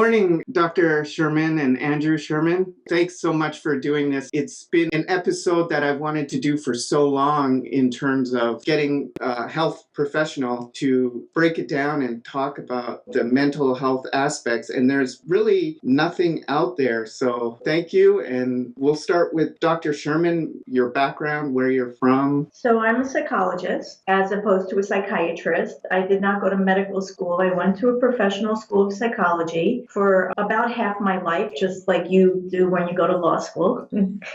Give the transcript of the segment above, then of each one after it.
morning, Dr. Sherman and Andrew Sherman. Thanks so much for doing this. It's been an episode that I've wanted to do for so long in terms of getting a health professional to break it down and talk about the mental health aspects. And there's really nothing out there. So thank you. And we'll start with Dr. Sherman, your background, where you're from. So I'm a psychologist as opposed to a psychiatrist. I did not go to medical school. I went to a professional school of psychology for about half my life, just like you do when you go to law school.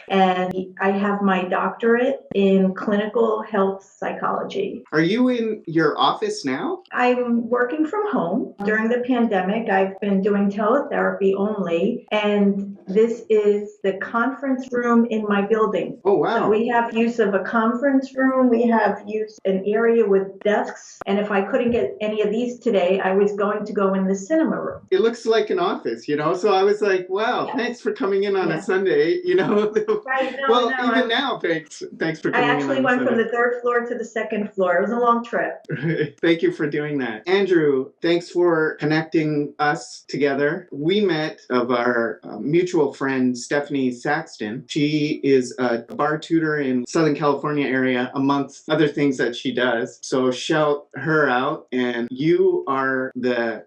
And I have my doctorate in clinical health psychology. Are you in your office now? I'm working from home. During the pandemic, I've been doing teletherapy only, and this is the conference room in my building. Oh, wow. So we have use of a conference room, we have use an area with desks, and if I couldn't get any of these today, I was going to go in the cinema room. It looks like an office, so I was like, wow, Yeah. Thanks for coming in on Yeah. a Sunday, Right, now, thanks for I coming in actually on a went from Sunday. the third floor to the second floor. It was a long trip. Thank you for doing that. Andrew, thanks for connecting us together. We met of our mutual friend, Stephanie Saxton. She is a bar tutor in Southern California area, amongst other things that she does. So shout her out. And you are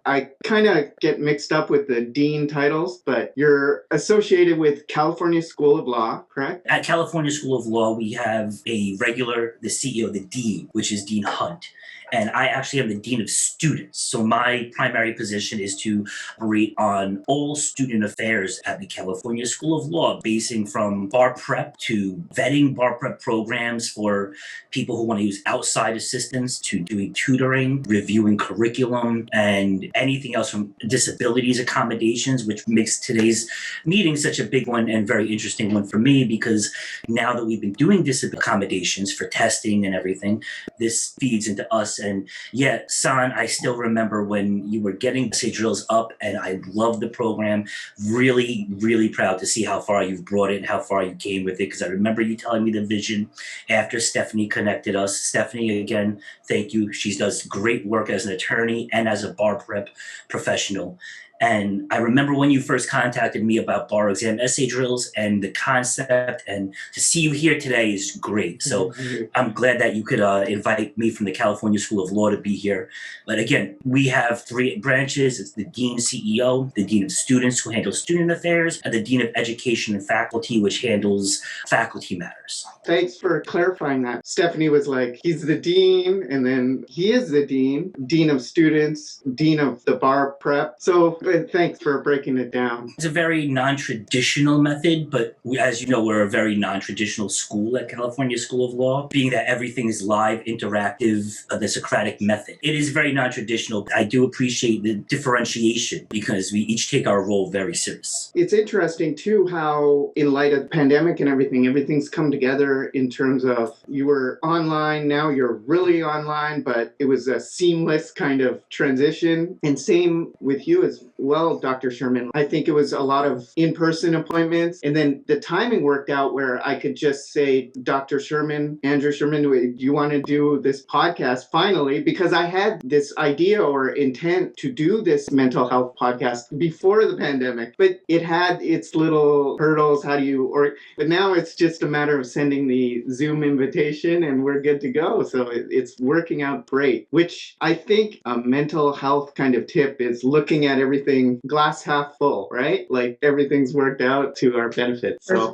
I kind of get mixed up with the dean titles, but you're associated with California School of Law, correct? At California School of Law, we have the CEO, the dean, which is Dean Hunt. And I actually am the dean of students. So my primary position is to operate on all student affairs at the California School of Law, basing from bar prep to vetting bar prep programs for people who want to use outside assistance, to doing tutoring, reviewing curriculum, and anything else from disabilities accommodations, which makes today's meeting such a big one and very interesting one for me, because now that we've been doing disability accommodations for testing and everything, this feeds into us. And yeah, San, I still remember when you were getting essay drills up, and I loved the program. Really, really proud to see how far you've brought it and how far you came with it, because I remember you telling me the vision after Stephanie connected us. Stephanie, again, thank you. She does great work as an attorney and as a bar prep professional. And I remember when you first contacted me about bar exam essay drills and the concept, and to see you here today is great. So I'm glad that you could invite me from the California School of Law to be here. But again, we have three branches. It's the Dean CEO, the Dean of Students, who handles student affairs, and the Dean of Education and Faculty, which handles faculty matters. Thanks for clarifying that. Stephanie was like, he's the dean, and then he is the dean of students, dean of the bar prep. So thanks for breaking it down. It's a very non-traditional method, but as you know, we're a very non-traditional school at California School of Law, being that everything is live, interactive, the Socratic method. It is very non-traditional. I do appreciate the differentiation because we each take our role very serious. It's interesting too how, in light of the pandemic and everything's come together in terms of you were online, now you're really online, but it was a seamless kind of transition. And same with you as well, Dr. Sherman. I think it was a lot of in-person appointments, and then the timing worked out where I could just say, Dr. Sherman, Andrew Sherman, do you want to do this podcast finally? Because I had this idea or intent to do this mental health podcast before the pandemic, but it had its little hurdles. But now it's just a matter of sending the Zoom invitation and we're good to go. So it's working out great, which I think a mental health kind of tip is looking at everything glass half full, right? Like everything's worked out to our benefit. So,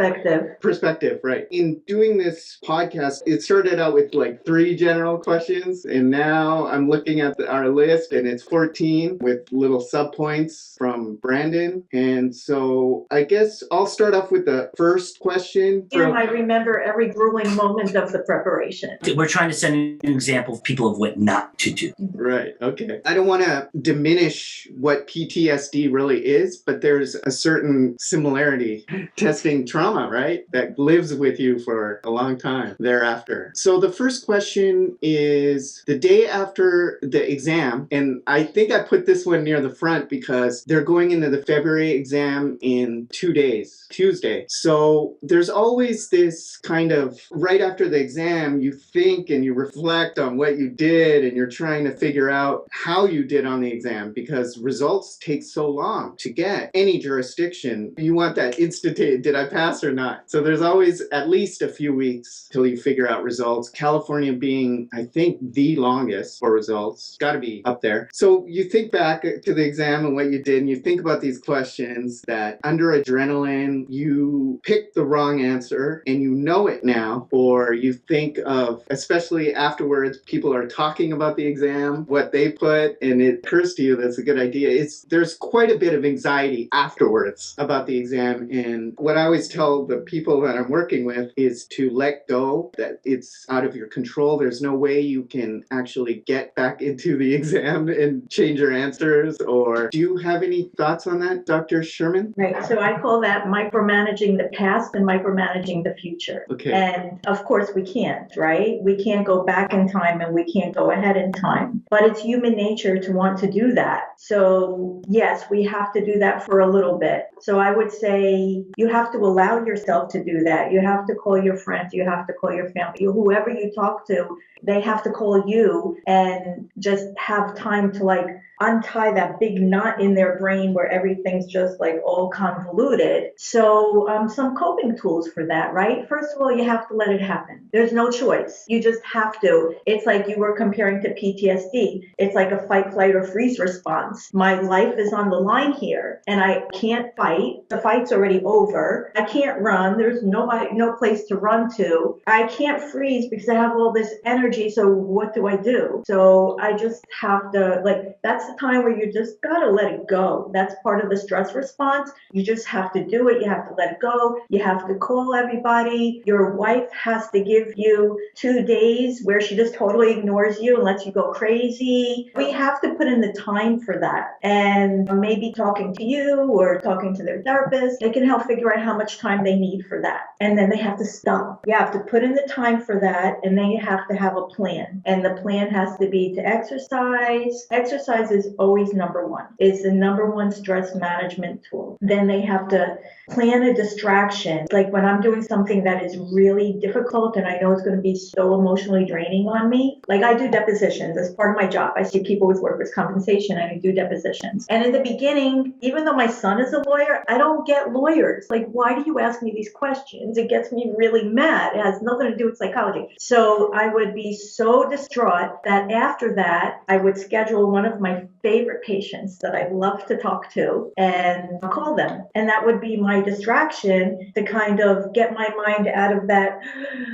Perspective, right. In doing this podcast, it started out with like 3 general questions, and now I'm looking at our list and it's 14 with little subpoints from Brandon. And so I guess I'll start off with the first question. I remember every grueling moment of the preparation. We're trying to send an example of people of what not to do. Right, okay. I don't want to diminish what PTSD really is, but there's a certain similarity. Testing trauma, right? That lives with you for a long time thereafter. So the first question is the day after the exam, and I think I put this one near the front because they're going into the February exam in 2 days, Tuesday. So there's always this kind of, right after the exam, you think and you reflect on what you did and you're trying to figure out how you did on the exam, because results takes so long to get any jurisdiction. You want that instant, did I pass or not? So there's always at least a few weeks till you figure out results. California being, I think, the longest for results. Got to be up there. So you think back to the exam and what you did, and you think about these questions that under adrenaline, you picked the wrong answer and you know it now, or you think of, especially afterwards, people are talking about the exam, what they put, and it occurs to you that's a good idea. There's quite a bit of anxiety afterwards about the exam, and what I always tell the people that I'm working with is to let go, that it's out of your control. There's no way you can actually get back into the exam and change your answers. Or do you have any thoughts on that, Dr. Sherman? Right. So I call that micromanaging the past and micromanaging the future. Okay. And of course we can't, right? We can't go back in time and we can't go ahead in time. But it's human nature to want to do that. So yes, we have to do that for a little bit. So I would say you have to allow yourself to do that. You have to call your friends, you have to call your family, whoever you talk to, they have to call you and just have time to like untie that big knot in their brain where everything's just like all convoluted. So some coping tools for that, right? First of all, you have to let it happen. There's no choice. You just have to. It's like you were comparing to PTSD. It's like a fight, flight, or freeze response. My life is on the line here and I can't fight. The fight's already over. I can't run. There's no place to run to. I can't freeze because I have all this energy. So what do I do? So I just have to, like, that's the time where you just gotta let it go. That's part of the stress response. You just have to do it. You have to let it go. You have to call everybody. Your wife has to give you 2 days where she just totally ignores you and lets you go crazy. We have to put in the time for that. And maybe talking to you or talking to their therapist, they can help figure out how much time they need for that. And then they have to stop. You have to put in the time for that, and then you have to have a plan. And the plan has to be to exercise. Exercise is always number one. It's the number one stress management tool. Then they have to plan a distraction. Like when I'm doing something that is really difficult and I know it's going to be so emotionally draining on me, like I do depositions as part of my job. I see people with workers' compensation and I do depositions. And in the beginning, even though my son is a lawyer, I don't get lawyers. Like, why do you ask me these questions? It gets me really mad. It has nothing to do with psychology. So I would be so distraught that after that, I would schedule one of my favorite patients that I love to talk to and call them. And that would be my distraction to kind of get my mind out of that.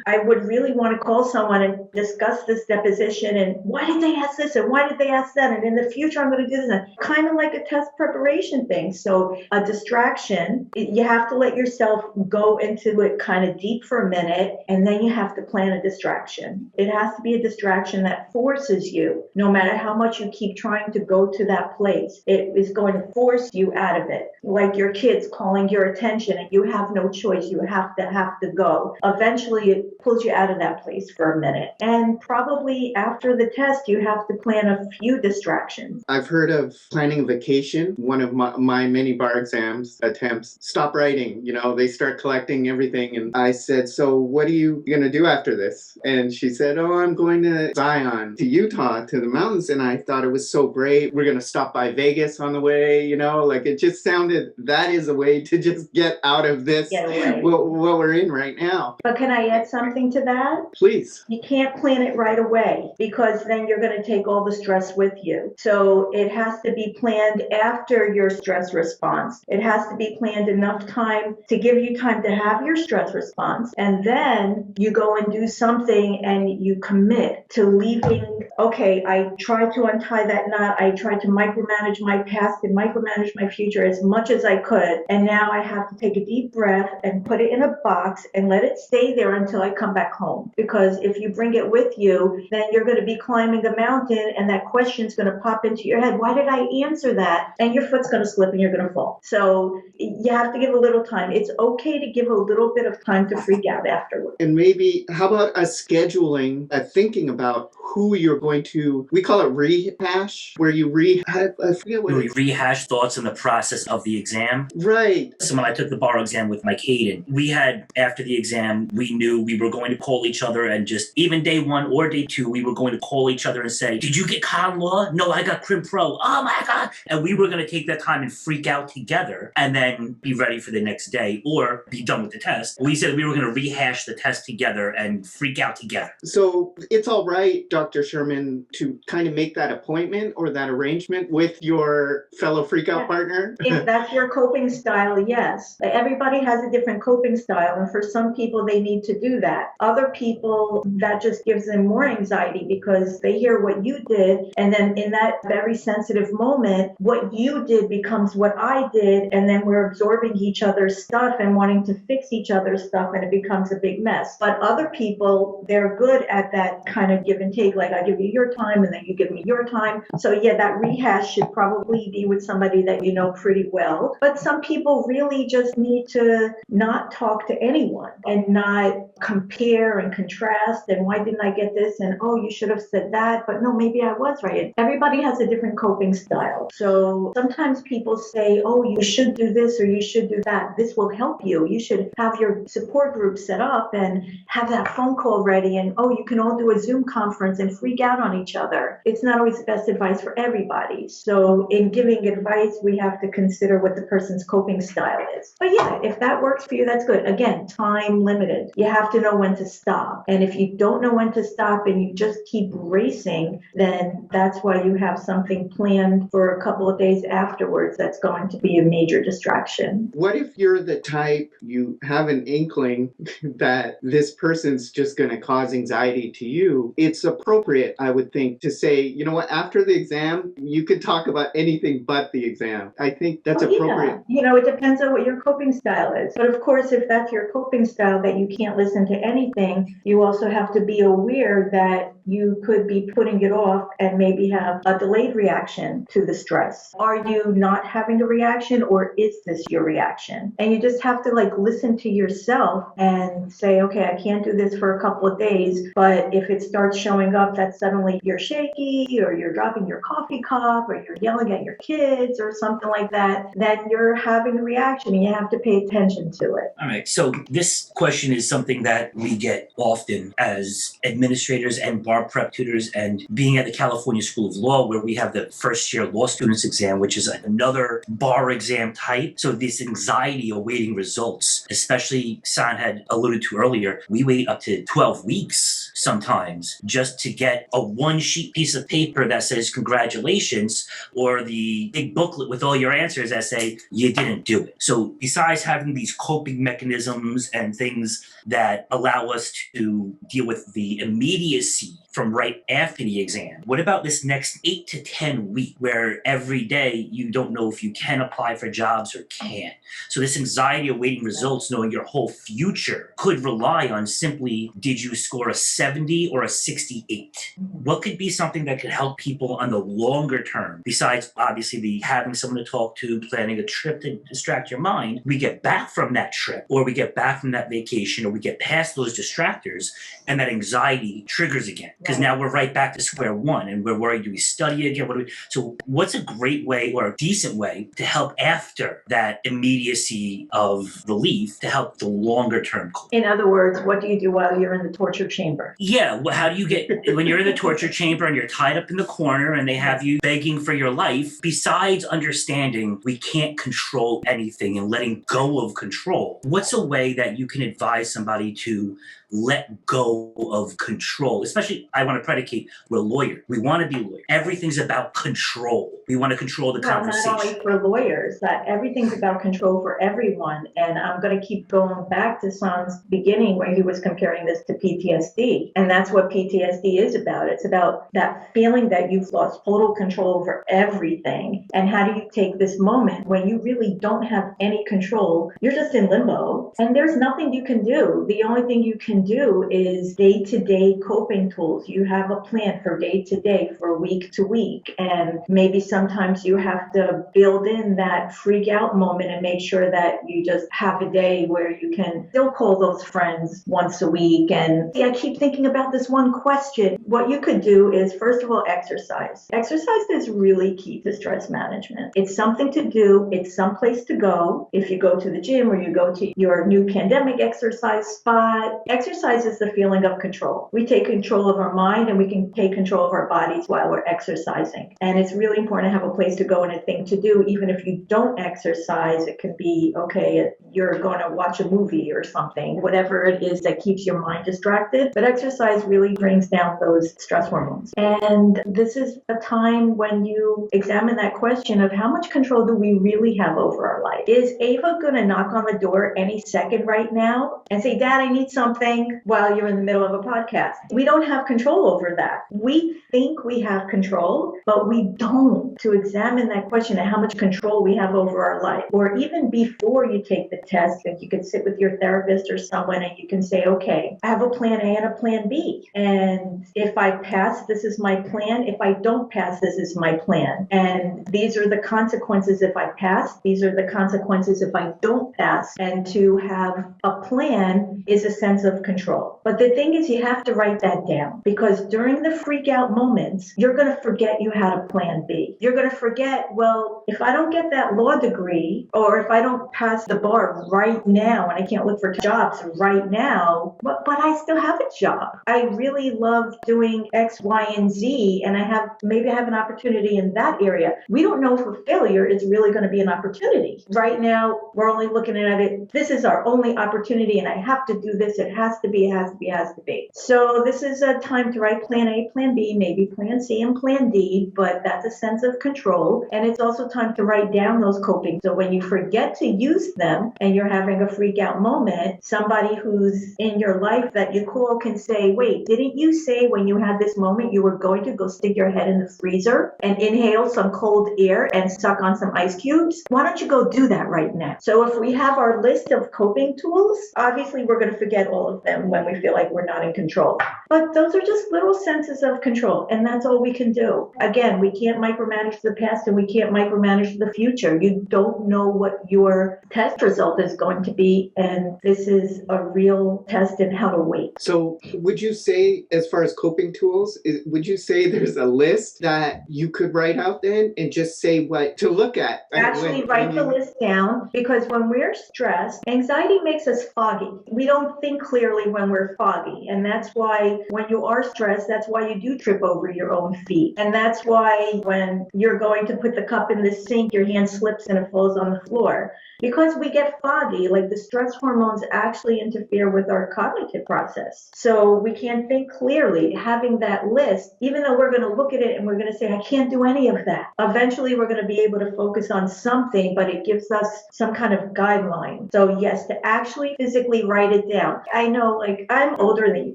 I would really want to call someone and discuss this deposition and why did they ask this and why did they ask that? And in the future, I'm going to do this. And kind of like a test preparation thing. So a distraction, you have to let yourself go into it kind of deep for a minute, and then you have to plan a distraction. It has to be a distraction that forces you, no matter how much you keep trying to go to that place, it is going to force you out of it. Like your kids calling your attention and you have no choice. You have to go. Eventually it pulls you out of that place for a minute. And probably after the test, you have to plan a few distractions. I've heard of planning a vacation. One of my many bar exams attempts, stop writing. They start collecting everything. And I said, so what are you going to do after this? And she said, oh, I'm going to Zion, to Utah, to the mountains. And I thought it was so great. We're going to stop by Vegas on the way, like it just sounded, that is a way to just get out of this, what we're in right now. But can I add something to that? Please. You can't plan it right away because then you're going to take all the stress with you. So it has to be planned after your stress response. It has to be planned enough time to give you time to have your stress response. And then you go and do something and you commit to leaving. Okay, I tried to untie that knot. I tried to micromanage my past and micromanage my future as much as I could. And now I have to take a deep breath and put it in a box and let it stay there until I come back home. Because if you bring it with you, then you're going to be climbing a mountain and that question's going to pop into your head. Why did I answer that? And your foot's going to slip and you're going to fall. So you have to give a little time. It's okay to give a little bit of time to freak out afterwards. And maybe, how about a scheduling, thinking about who you're going to, we call it rehash, where you I forget what we rehash thoughts in the process of the exam. Right. So when I took the bar exam with Mike Hayden, we had, after the exam, we knew we were going to call each other and just, even day one or day two, we were going to call each other and say, did you get con law? No, I got crim pro. Oh my God. And we were going to take that time and freak out together and then be ready for the next day or be done with the test. We said we were going to rehash the test together and freak out together. So it's all right, Dr. Sherman, to kind of make that appointment or that arrangement with your fellow freakout partner? If that's your coping style, yes. Everybody has a different coping style, and for some people, they need to do that. Other people, that just gives them more anxiety because they hear what you did, and then in that very sensitive moment, what you did becomes what I did, and then we're absorbing each other's stuff and wanting to fix each other's stuff, and it becomes a big mess. But other people, they're good at that kind of give and take, like I give you your time and then you give me your time. So yeah, that rehash should probably be with somebody that you know pretty well. But some people really just need to not talk to anyone and not compare and contrast and why didn't I get this and oh, you should have said that, but no, maybe I was right. Everybody has a different coping style. So sometimes people say, oh, you should do this or you should do that. This will help you. You should have your support group set up and have that phone call ready and oh, you can all do a Zoom conference and freak out on each other. It's not always the best advice for everybody. So in giving advice, we have to consider what the person's coping style is. But yeah, if that works for you, that's good. Again, time limited. You have to know when to stop. And if you don't know when to stop and you just keep racing, then that's why you have something planned for a couple of days afterwards that's going to be a major distraction. What if you're the type, you have an inkling that this person's just going to cause anxiety to you? It's appropriate, I would think, to say, you know what, after the exam, you could talk about anything but the exam. I think that's appropriate. Yeah. You know, it depends on what your coping style is. But of course, if that's your coping style that you can't listen to anything, you also have to be aware that you could be putting it off and maybe have a delayed reaction to the stress. Are you not having a reaction or is this your reaction? And you just have to listen to yourself and say, okay, I can't do this for a couple of days, but if it starts showing up that suddenly you're shaky or you're dropping your coffee cup or you're yelling at your kids or something like that, then you're having a reaction and you have to pay attention to it. All right. So this question is something that we get often as administrators and bar prep tutors, and being at the California School of Law, where we have the first year law students exam, which is another bar exam type. So this anxiety awaiting results, especially San had alluded to earlier, we wait up to 12 weeks sometimes just to get a one sheet piece of paper that says congratulations, or the big booklet with all your answers that say you didn't do it. So besides having these coping mechanisms and things that allow us to deal with the immediacy from right after the exam, what about this next 8 to 10 week where every day you don't know if you can apply for jobs or can't? So this anxiety awaiting results, knowing your whole future could rely on simply, did you score a 70 or a 68? What could be something that could help people on the longer term, besides obviously the having someone to talk to, planning a trip to distract your mind? We get back from that trip, or we get back from that vacation, or we get past those distractors, and that anxiety triggers again. Because now we're right back to square one, and we're worried, do we study again? So what's a great way or a decent way to help after that immediacy of relief to help the longer term goal? In other words, what do you do while you're in the torture chamber? Yeah, well, how do you get, when you're in the torture chamber and you're tied up in the corner and they have you begging for your life, besides understanding we can't control anything and letting go of control, what's a way that you can advise somebody to let go of control? Especially, I want to predicate, we're lawyers. We want to be lawyers. Everything's about control. We want to control the conversation. Not only for lawyers, that everything's about control for everyone. And I'm going to keep going back to San's beginning where he was comparing this to PTSD. And that's what PTSD is about. It's about that feeling that you've lost total control over everything. And how do you take this moment when you really don't have any control? You're just in limbo and there's nothing you can do. The only thing you can do is day-to-day coping tools. You have a plan for day-to-day, for week-to-week, and maybe sometimes you have to build in that freak out moment and make sure that you just have a day where you can still call those friends once a week. And I keep thinking about this one question. What you could do is, first of all, exercise. Exercise is really key to stress management. It's something to do. It's someplace to go. If you go to the gym or you go to your new pandemic exercise spot, exercise exercise is the feeling of control. We take control of our mind and we can take control of our bodies while we're exercising. And it's really important to have a place to go and a thing to do. Even if you don't exercise, it can be, okay, you're going to watch a movie or something, whatever it is that keeps your mind distracted. But exercise really brings down those stress hormones. And this is a time when you examine that question of how much control do we really have over our life? Is Ava going to knock on the door any second right now and say, Dad, I need something, while you're in the middle of a podcast? We don't have control over that. We think we have control, but we don't. To examine that question of how much control we have over our life, or even before you take the test, if you could sit with your therapist or someone and you can say, okay, I have a plan A and a plan B. And if I pass, this is my plan. If I don't pass, this is my plan. And these are the consequences if I pass. These are the consequences if I don't pass. And to have a plan is a sense of control. But the thing is, you have to write that down, because during the freak out moments, you're going to forget you had a plan B. You're going to forget, well, if I don't get that law degree, or if I don't pass the bar right now and I can't look for jobs right now, but I still have a job. I really love doing X, Y, and Z, and maybe I have an opportunity in that area. We don't know if a failure is really going to be an opportunity. Right now, we're only looking at it, this is our only opportunity and I have to do this. It has to be, it has to be, it has to be. So this is a time to write plan A, plan B, maybe plan C and plan D, but that's a sense of control. And it's also time to write down those coping. So when you forget to use them and you're having a freak out moment, somebody who's in your life that you call can say, wait, didn't you say when you had this moment you were going to go stick your head in the freezer and inhale some cold air and suck on some ice cubes? Why don't you go do that right now? So if we have our list of coping tools, obviously we're going to forget all of them when we feel like we're not in control. But those are just little senses of control, and that's all we can do. Again, we can't micromanage the past and we can't micromanage the future. You don't know what your test result is going to be, and this is a real test in how to wait. So would you say, as far as coping tools, would you say there's a list that you could write out then and just say what to look at? Actually, write the list down, because when we're stressed, anxiety makes us foggy. We don't think clearly when we're foggy, and that's why when you are stressed, that's why you do trip over your own feet. And that's why when you're going to put the cup in the sink, your hand slips and it falls on the floor. Because we get foggy, like the stress hormones actually interfere with our cognitive process. So we can't think clearly. Having that list, even though we're going to look at it and we're going to say, I can't do any of that. Eventually, we're going to be able to focus on something, but it gives us some kind of guideline. So yes, to actually physically write it down. I know, like, I'm older than you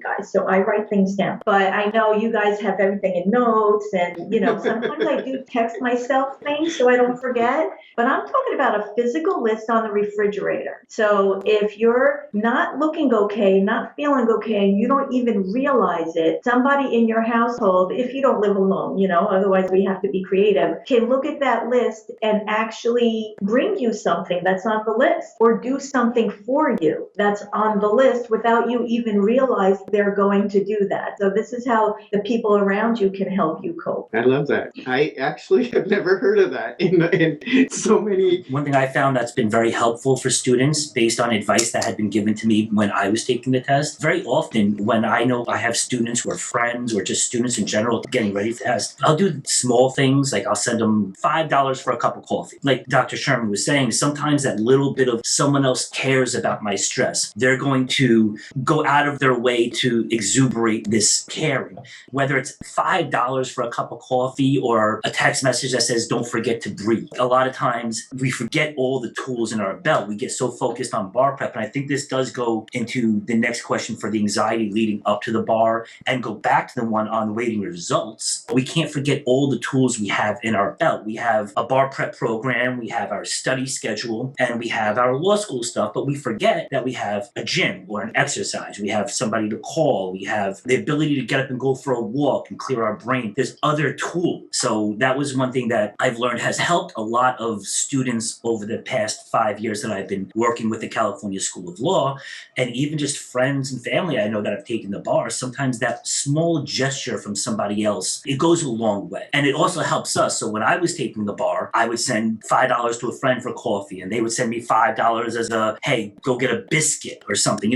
guys, so I write things down. But I know you guys have everything in notes, and, sometimes I do text myself things so I don't forget. But I'm talking about a physical list on the refrigerator. So if you're not looking okay, not feeling okay, and you don't even realize it, somebody in your household, if you don't live alone, otherwise we have to be creative, can look at that list and actually bring you something that's on the list, or do something for you that's on the list without you even realize they're going to do that. So this is how the people around you can help you cope. I love that. I actually have never heard of that in so many. One thing I found that's been very helpful for students based on advice that had been given to me when I was taking the test. Very often when I know I have students who are friends or just students in general getting ready for the test, I'll do small things, like I'll send them $5 for a cup of coffee. Like Dr. Sherman was saying, sometimes that little bit of someone else cares about my stress. They're going to go out of their way to exuberate this caring. Whether it's $5 for a cup of coffee or a text message that says, don't forget to breathe. A lot of times we forget all the tools in our belt. We get so focused on bar prep. And I think this does go into the next question for the anxiety leading up to the bar, and go back to the one on waiting results. We can't forget all the tools we have in our belt. We have a bar prep program, we have our study schedule, and we have our law school stuff, but we forget that we have a gym or an exercise. We have somebody to call. We have the ability to get up and go for a walk and clear our brain. There's other tools. So that was one thing that I've learned has helped a lot of students over the past 5 years that I've been working with the California School of Law, and even just friends and family I know that have taken the bar. Sometimes that small gesture from somebody else, it goes a long way. And it also helps us. So when I was taking the bar, I would send $5 to a friend for coffee, and they would send me $5 as a, hey, go get a biscuit or something.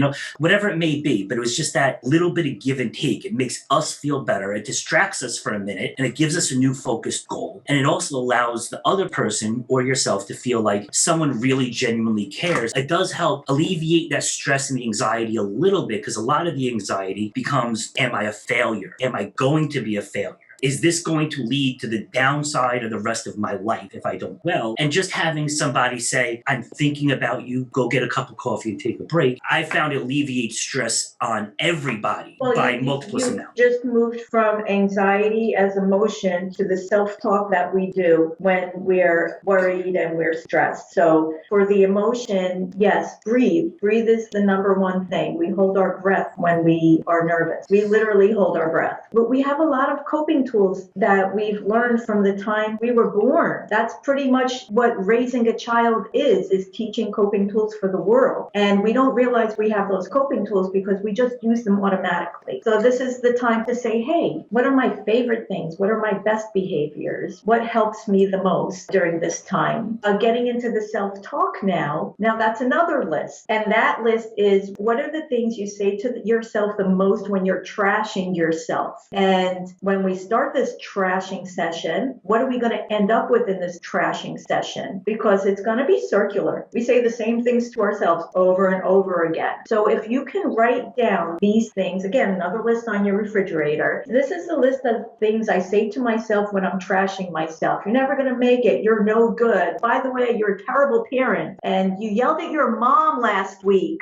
whatever it may be. But it was just that little bit of give and take. It makes us feel better. It distracts us for a minute and it gives us a new focused goal. And it also allows the other person or yourself to feel like someone really genuinely cares. It does help alleviate that stress and the anxiety a little bit, because a lot of the anxiety becomes, am I a failure? Am I going to be a failure? Is this going to lead to the downside of the rest of my life if I don't well? And just having somebody say, I'm thinking about you, go get a cup of coffee and take a break, I found it alleviates stress on everybody by multiples amounts. Just moved from anxiety as emotion to the self-talk that we do when we're worried and we're stressed. So for the emotion, yes, breathe. Breathe is the number one thing. We hold our breath when we are nervous. We literally hold our breath. But we have a lot of coping tools that we've learned from the time we were born. That's pretty much what raising a child is teaching coping tools for the world. And we don't realize we have those coping tools because we just use them automatically. So this is the time to say, hey, what are my favorite things? What are my best behaviors? What helps me the most during this time? Getting into the self-talk now that's another list. And that list is, what are the things you say to yourself the most when you're trashing yourself? And when we start this trashing session, what are we going to end up with in this trashing session? Because it's going to be circular. We say the same things to ourselves over and over again. So if you can write down these things, again, another list on your refrigerator. This is the list of things I say to myself when I'm trashing myself. You're never going to make it. You're no good. By the way, you're a terrible parent. And you yelled at your mom last week.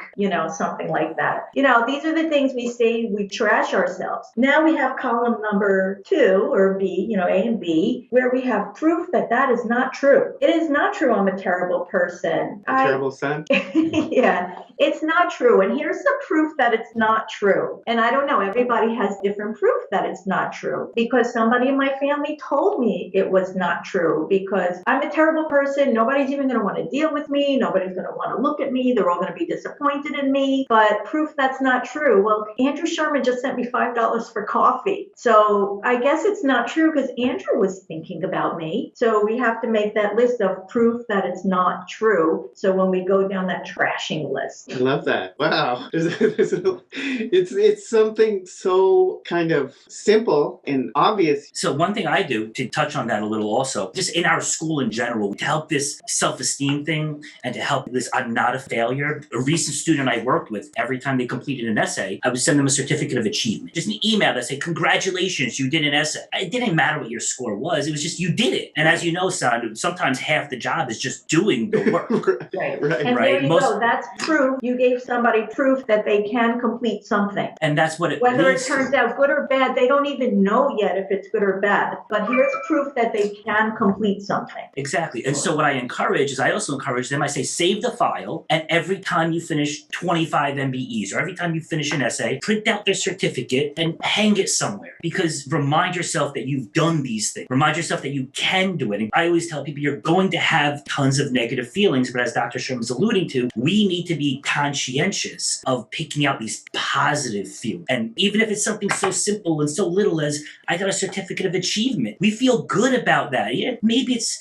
Something like that. These are the things we say, we trash ourselves. Now we have column number 2 or B, A and B, where we have proof that is not true. It is not true I'm a terrible person. A terrible son? Yeah, it's not true. And here's the proof that it's not true. And I don't know, everybody has different proof that it's not true, because somebody in my family told me it was not true, because I'm a terrible person. Nobody's even going to want to deal with me. Nobody's going to want to look at me. They're all going to be disappointed in me. But proof that's not true. Well, Andrew Sherman just sent me $5 for coffee. So I guess it's not true because Andrew was thinking about me. So we have to make that list of proof that it's not true. So when we go down that trashing list. I love that. Wow. It's something so kind of simple and obvious. So one thing I do to touch on that a little also, just in our school in general, to help this self-esteem thing and to help this I'm not a failure. A recent student I worked with, every time they completed an essay, I would send them a certificate of achievement. Just an email that said, congratulations, you did an essay. It didn't matter what your score was. It was just you did it. And as you know, son, sometimes half the job is just doing the work. Right. Right. And Right. there you go. That's proof. You gave somebody proof that they can complete something. And that's what it Whether it leads turns to. out good or bad, they don't even know yet if it's good or bad. But here's proof that they can complete something. Exactly. And so what I encourage is I also encourage them, I say, save the file, and every time you finish 25 MBEs or every time you finish an essay, print out their certificate and hang it somewhere. Because remind yourself that you've done these things. Remind yourself that you can do it. And I always tell people you're going to have tons of negative feelings, but as Dr. Sherman's alluding to, we need to be conscientious of picking out these positive feelings. And even if it's something so simple and so little as I got a certificate of achievement, we feel good about that. Yeah, maybe it's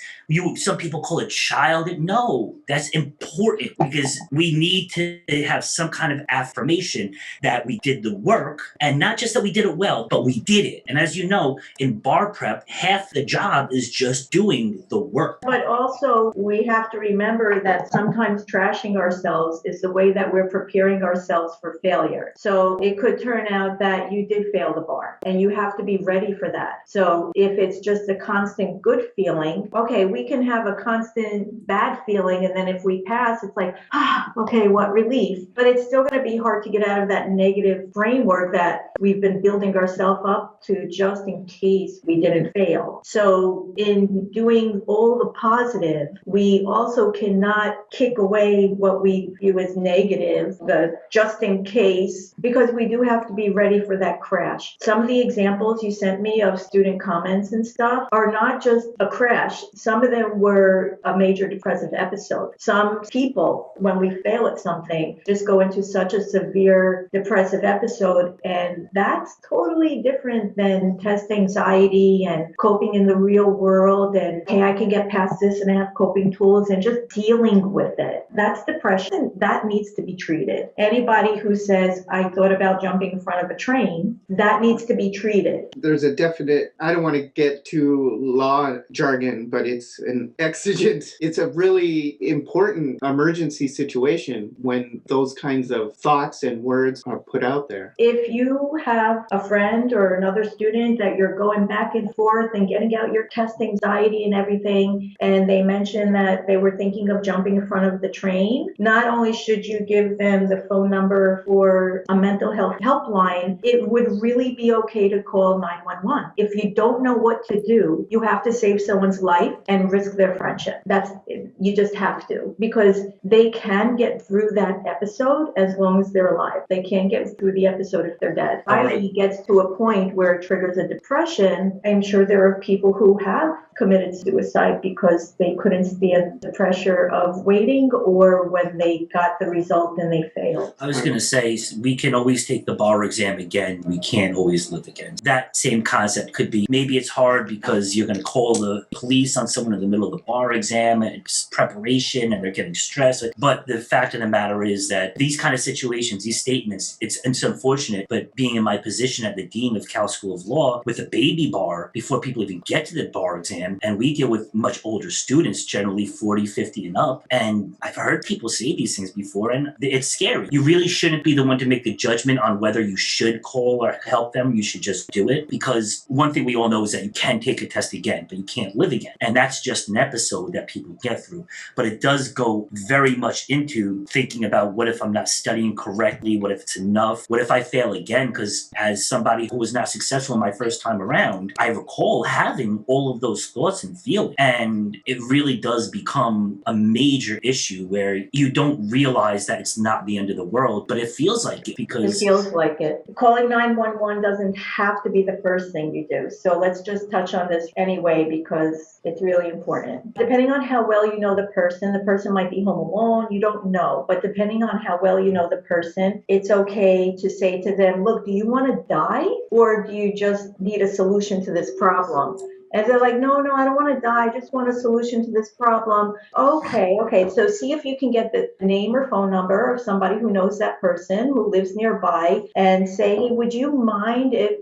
some people call it child. No, that's important because we need to have some kind of affirmation that we did the work, and not just that we did it well, but we did it. And as you know, in bar prep, half the job is just doing the work. But also, we have to remember that sometimes trashing ourselves is the way that we're preparing ourselves for failure. So it could turn out that you did fail the bar, and you have to be ready for that. So if it's just a constant good feeling, okay, we can have a constant bad feeling, and then if we pass, it's like, okay, what relief. But it's still going to be hard to get out of that negative framework that we've been building ourselves up to just in case we didn't fail. So in doing all the positive, we also cannot kick away what we view as negative, the just in case, because we do have to be ready for that crash. Some of the examples you sent me of student comments and stuff are not just a crash. Some of them were a major depressive episode. Some people, when we fail at something, just go into such a severe depressive episode, and that's totally different than testing test anxiety and coping in the real world and, hey, I can get past this and I have coping tools and just dealing with it. That's depression. That needs to be treated. Anybody who says, I thought about jumping in front of a train, that needs to be treated. There's a definite, I don't want to get too law jargon, but it's an exigent, it's a really important emergency situation when those kinds of thoughts and words are put out there. If you have a friend or another student that you're going back and forth and getting out your test anxiety and everything, and they mention that they were thinking of jumping in front of the train, not only should you give them the phone number for a mental health helpline, it would really be okay to call 911. If you don't know what to do, you have to save someone's life and risk their friendship. You just have to, because they can get through that episode as long as they're alive. They can't get through the episode if they're dead. Finally, it gets to a point where it triggers a depression. I'm sure there are people who have committed suicide because they couldn't stand the pressure of waiting, or when they got the result and they failed. I was going to say, we can always take the bar exam again. We can't always live again. That same concept could be, maybe it's hard because you're going to call the police on someone in the middle of the bar exam and it's preparation and they're getting stressed. But the fact of the matter is that these kind of situations, these statements, it's unfortunate, but being in my position at the Dean of Cal School of Law with a baby bar before people even get to the bar exam, and we deal with much older students, generally 40, 50 and up, and I've heard people say these things before, and it's scary. You really shouldn't be the one to make the judgment on whether you should call or help them. You should just do it, because one thing we all know is that you can take a test again, but you can't live again. And that's just an episode that people get through. But it does go very much into thinking about, what if I'm not studying correctly? What if it's enough? What if I fail again? Because as somebody who was not successful my first time around, I recall having all of those thoughts and feelings. And it really does become a major issue where you don't realize that it's not the end of the world, but it feels like it, because it feels like it. Calling 911 doesn't have to be the first thing you do. So let's just touch on this anyway, because it's really important. Depending on how well you know the person might be home alone, you don't know. But depending on how well you know the person, it's okay to say to them, look, do you want to die? Or do you just need a solution to this problem? And they're like, no, I don't want to die. I just want a solution to this problem. Okay. So see if you can get the name or phone number of somebody who knows that person, who lives nearby, and say, hey, would you mind if,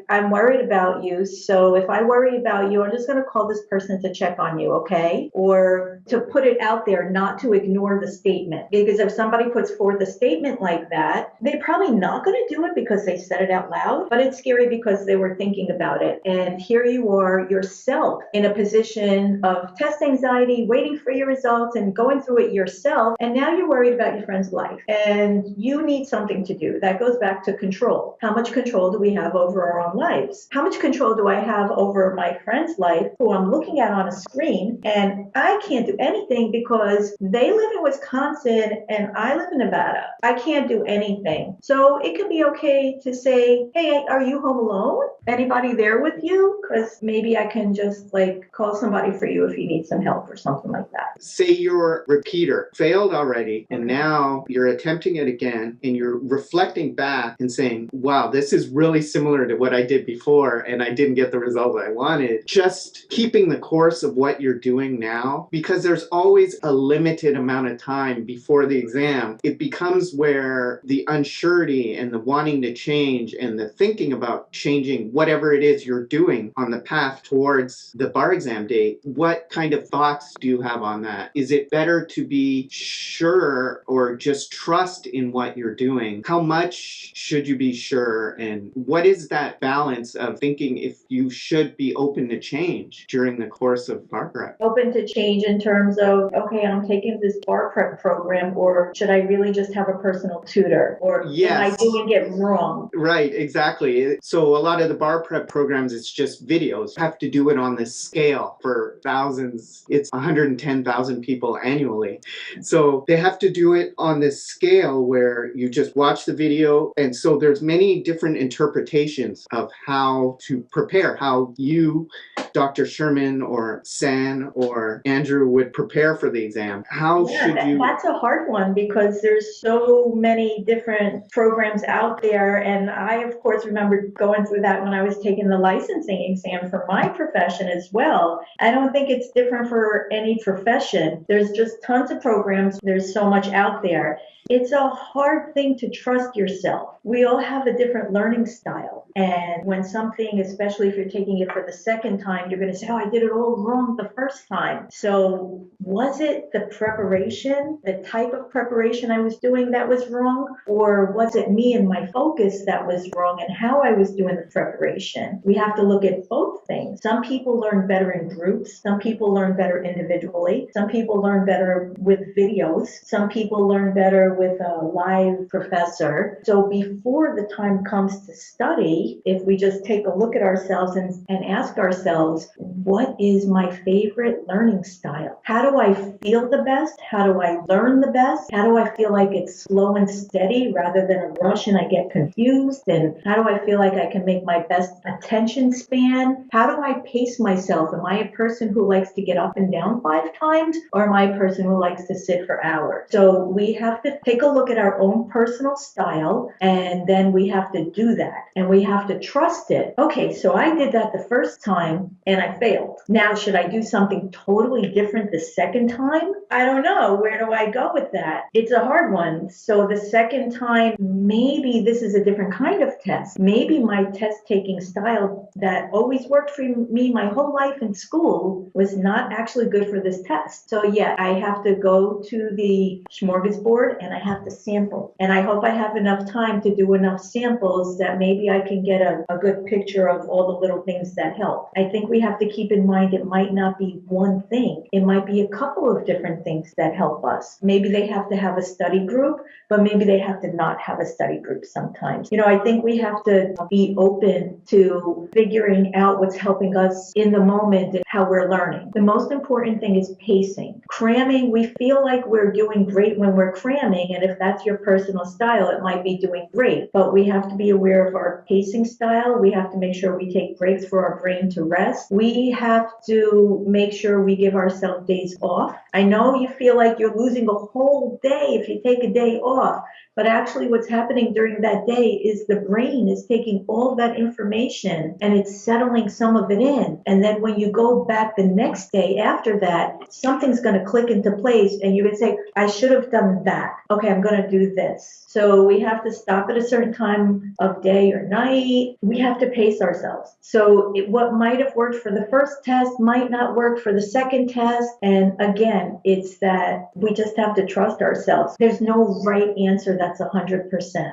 I'm worried about you. So if I worry about you, I'm just going to call this person to check on you, okay? Or to put it out there, not to ignore the statement. Because if somebody puts forth a statement like that, they're probably not going to do it because they said it out loud, but it's scary because they were thinking about it. And here you are, yourself, in a position of test anxiety, waiting for your results and going through it yourself. And now you're worried about your friend's life and you need something to do. That goes back to control. How much control do we have over our own lives? How much control do I have over my friend's life who I'm looking at on a screen, and I can't do anything because they live in Wisconsin and I live in Nevada? I can't do anything. So it could be okay to say, hey, are you home alone? Anybody there with you? Because maybe I can just call somebody for you if you need some help or something like that. Say your repeater failed already, and now you're attempting it again, and you're reflecting back and saying, wow, this is really similar to what I did before, and I didn't get the result I wanted. Just keeping the course of what you're doing now, because there's always a limited amount of time before the exam. It becomes where the unsurety and the wanting to change and the thinking about changing whatever it is you're doing on the path towards the bar exam date. What kind of thoughts do you have on that? Is it better to be sure or just trust in what you're doing? How much should you be sure? And what is that balance of thinking if you should be open to change during the course of bar prep? Open to change in terms of, okay, I'm taking this bar prep program, or should I really just have a personal tutor? Or am I doing it wrong? Right, exactly. So a lot of the bar prep programs, it's just videos. You have to do it on this scale for thousands. It's 110,000 people annually. So they have to do it on this scale where you just watch the video. And so there's many different interpretations of how to prepare, how you Dr. Sherman or San or Andrew would prepare for the exam? How should you? That's a hard one because there's so many different programs out there. And I, of course, remember going through that when I was taking the licensing exam for my profession as well. I don't think it's different for any profession. There's just tons of programs. There's so much out there. It's a hard thing to trust yourself. We all have a different learning style. And when something, especially if you're taking it for the second time, you're going to say, oh, I did it all wrong the first time. So was it the preparation, the type of preparation I was doing that was wrong? Or was it me and my focus that was wrong and how I was doing the preparation? We have to look at both things. Some people learn better in groups. Some people learn better individually. Some people learn better with videos. Some people learn better with a live professor. So before the time comes to study, if we just take a look at ourselves and ask ourselves, what is my favorite learning style? How do I feel the best? How do I learn the best? How do I feel like it's slow and steady rather than a rush and I get confused? And how do I feel like I can make my best attention span? How do I pace myself? Am I a person who likes to get up and down 5 times? Or am I a person who likes to sit for hours? So we have to take a look at our own personal style, and then we have to do that. And we have to trust it. Okay, so I did that the first time and I failed. Now, should I do something totally different the second time? I don't know. Where do I go with that? It's a hard one. So the second time, maybe this is a different kind of test. Maybe my test taking style that always worked for me my whole life in school was not actually good for this test. So yeah, I have to go to the smorgasbord and I have to sample. And I hope I have enough time to do enough samples that maybe I can get a good picture of all the little things that help. I think we have to keep in mind it might not be one thing. It might be a couple of different things that help us. Maybe they have to have a study group, but maybe they have to not have a study group sometimes. I think we have to be open to figuring out what's helping us in the moment and how we're learning. The most important thing is pacing. Cramming, we feel like we're doing great when we're cramming, and if that's your personal style, it might be doing great. But we have to be aware of our pacing style. We have to make sure we take breaks for our brain to rest. We have to make sure we give ourselves days off. I know you feel like you're losing a whole day if you take a day off, but actually what's happening during that day is the brain is taking all that information and it's settling some of it in. And then when you go back the next day after that, something's going to click into place and you're going to say, I should have done that. Okay, I'm going to do this. So we have to stop at a certain time of day or night. We have to pace ourselves. So what might have worked for the first test might not work for the second test. And again, it's that we just have to trust ourselves. There's no right answer that's 100%.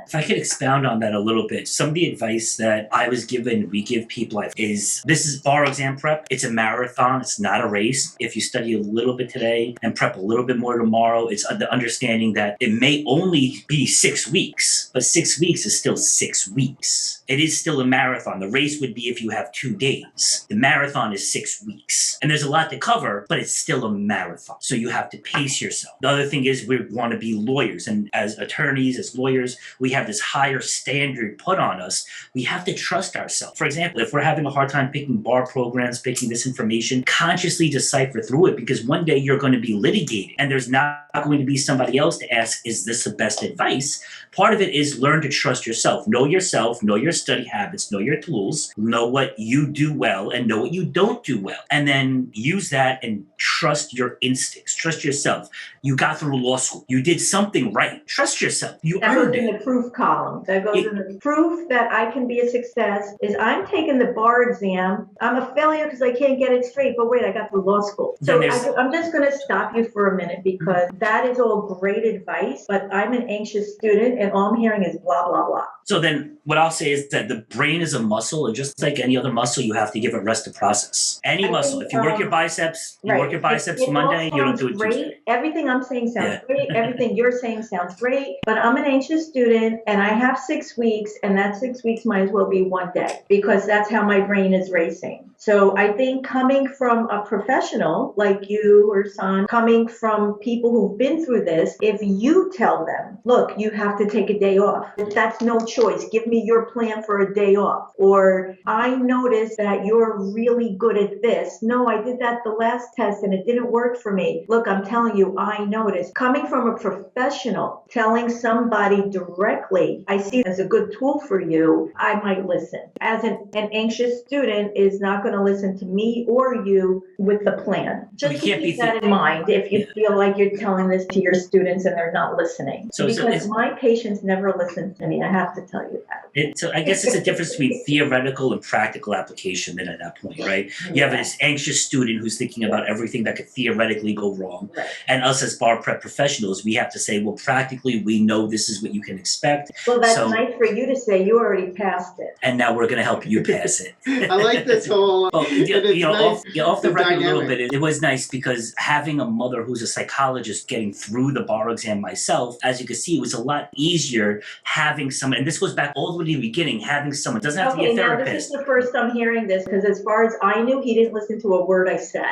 If I could expound on that a little bit, some of the advice that I was given, we give people is this is bar exam prep. It's a marathon. It's not a race. If you study a little bit today and prep a little bit more tomorrow, it's the understanding that it may only be 6 weeks, but 6 weeks is still 6 weeks. It is still a marathon. The race would be if you have 2 days. The marathon is 6 weeks. And there's a lot to cover, but it's still a marathon. So you have to pace yourself. The other thing is we want to be lawyers. And as attorneys, as lawyers, we have this higher standard put on us. We have to trust ourselves. For example, if we're having a hard time picking bar programs, picking this information, consciously decipher through it, because one day you're going to be litigated and there's not going to be somebody else to ask, is this the best advice? Part of it is learn to trust yourself, know your study habits, know your tools, know what you do well and know what you don't do well. And then use that and trust your instincts, trust yourself. You got through law school. You did something right. Trust yourself. You earned it. That goes in the proof column. That goes in the proof that I can be a success is I'm taking the bar exam. I'm a failure because I can't get it straight. But wait, I got through law school. So I'm just going to stop you for a minute because that is all great advice. But I'm an anxious student and all I'm hearing is blah, blah, blah. So then what I'll say is that the brain is a muscle, and just like any other muscle, you have to give it rest to process. Any muscle. If you work your biceps, work your biceps Monday, you don't do it Tuesday. Everything I'm saying sounds great. Everything you're saying sounds great. But I'm an anxious student and I have 6 weeks, and that 6 weeks might as well be one day because that's how my brain is racing. So I think coming from a professional like you or San, coming from people who've been through this, if you tell them, look, you have to take a day off, that's no choice. Give me your plan for a day off. Or I noticed that you're really good at this. No, I did that the last test and it didn't work for me. Look, I'm telling you, I noticed. Coming from a professional, telling somebody directly, I see it as a good tool for you, I might listen. As an anxious student is not going to listen to me or you with the plan. Just keep that in mind if you feel like you're telling this to your students and they're not listening. Because my patients never listen to me, I have to tell you that. So I guess it's a difference between theoretical and practical application then at that point, right? You have this anxious student who's thinking about everything that could theoretically go wrong. Right. And us as bar prep professionals, we have to say, well, practically, we know this is what you can expect. Well, that's nice for you to say. You already passed it. And now we're going to help you pass it. I like this whole... Well, off the record dynamic. a little bit, it was nice because having a mother who's a psychologist getting through the bar exam myself, as you can see, it was a lot easier having someone, and this goes back all the way to the beginning, having someone, doesn't have to be a therapist. Now this is the first I'm hearing this, because as far as I knew, he didn't listen to a word I said.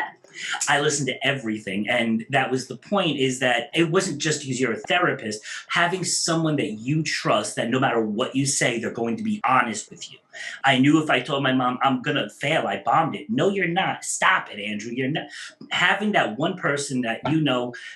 I listened to everything, and that was the point, is that it wasn't just because you're a therapist, having someone that you trust, that no matter what you say, they're going to be honest with you. I knew if I told my mom, I'm going to fail, I bombed it. No, you're not. Stop it, Andrew. You're not. Having that one person that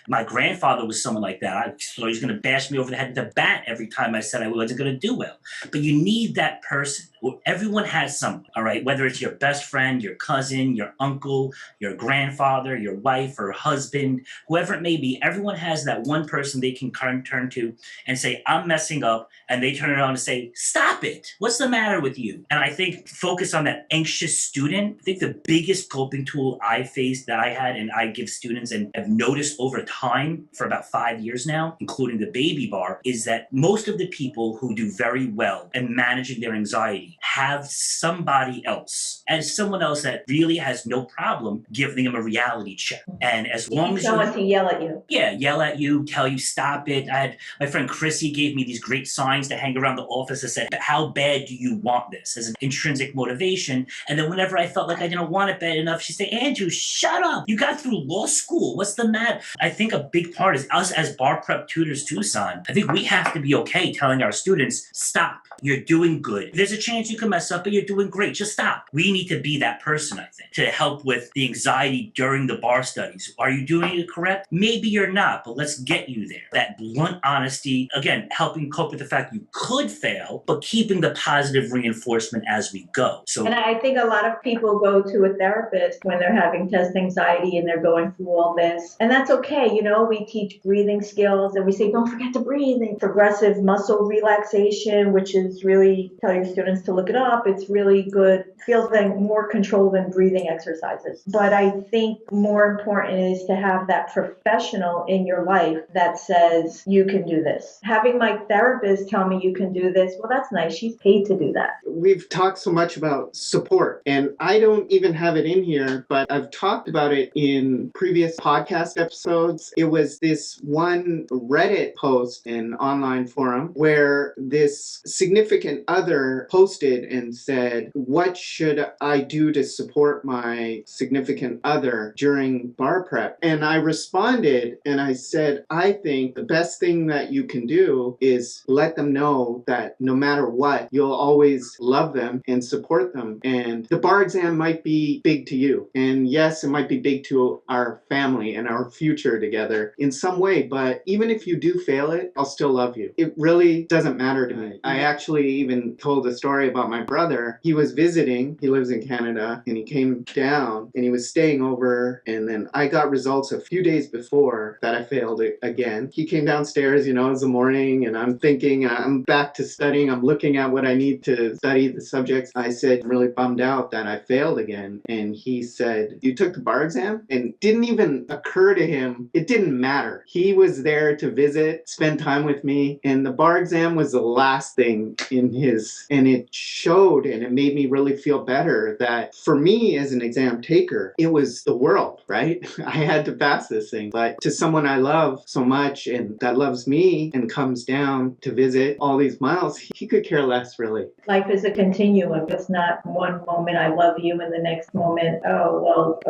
my grandfather was someone like that. I thought he was going to bash me over the head with a bat every time I said I wasn't going to do well. But you need that person. Everyone has someone, all right? Whether it's your best friend, your cousin, your uncle, your grandfather, your wife or husband, whoever it may be, everyone has that one person they can turn to and say, I'm messing up. And they turn around and say, stop it. What's the matter with you? And I think focus on that anxious student. I think the biggest coping tool I faced that I had and I give students and have noticed over time for about 5 years now, including the baby bar, is that most of the people who do very well in managing their anxiety have somebody else, and someone else that really has no problem giving them a reality check. And as long as someone to yell at you. Yeah, yell at you, tell you stop it. I had my friend Chrissy gave me these great signs to hang around the office that said, how bad do you want this? As an intrinsic motivation. And then whenever I felt like I didn't want it bad enough, she'd say, Andrew, shut up. You got through law school. What's the matter? I think a big part is us as bar prep tutors too, son. I think we have to be okay telling our students, stop. You're doing good. There's a chance you can mess up, but you're doing great. Just stop. We need to be that person, I think, to help with the anxiety during the bar studies. Are you doing it correct? Maybe you're not, but let's get you there. That blunt honesty, again, helping cope with the fact you could fail, but keeping the positive reinforcement as we go. And I think a lot of people go to a therapist when they're having test anxiety and they're going through all this. And that's okay. We teach breathing skills and we say, don't forget to breathe. And progressive muscle relaxation, which is really, tell your students to look it up. It's really good. Feels like more control than breathing exercises. But I think more important is to have that professional in your life that says, you can do this. Having my therapist tell me you can do this, well, that's nice. She's paid to do that. We've talked so much about support, and I don't even have it in here, but I've talked about it in previous podcast episodes. It was this one Reddit post, an online forum, where this significant other posted and said, what should I do to support my significant other during bar prep? And I responded and I said, I think the best thing that you can do is let them know that no matter what, you'll always love them and support them. And the bar exam might be big to you. And yes, it might be big to our family and our future together in some way. But even if you do fail it, I'll still love you. It really doesn't matter to me. I actually even told a story about my brother. He was visiting. He lives in Canada. And he came down and he was staying over. And then I got results a few days before that I failed it again. He came downstairs, it was the morning. And I'm thinking, I'm back to studying. I'm looking at what I need to study, the subjects. I said, I'm really bummed out that I failed again. And he said, you took the bar exam? And it didn't even occur to him. It didn't matter. He was there to visit, spend time with me. And the bar exam was the last thing in his, and it showed and it made me really feel better. clear that for me as an exam taker, it was the world, right? I had to pass this thing. But to someone I love so much and that loves me and comes down to visit all these miles, he could care less, really. Life is a continuum. It's not one moment I love you and the next moment,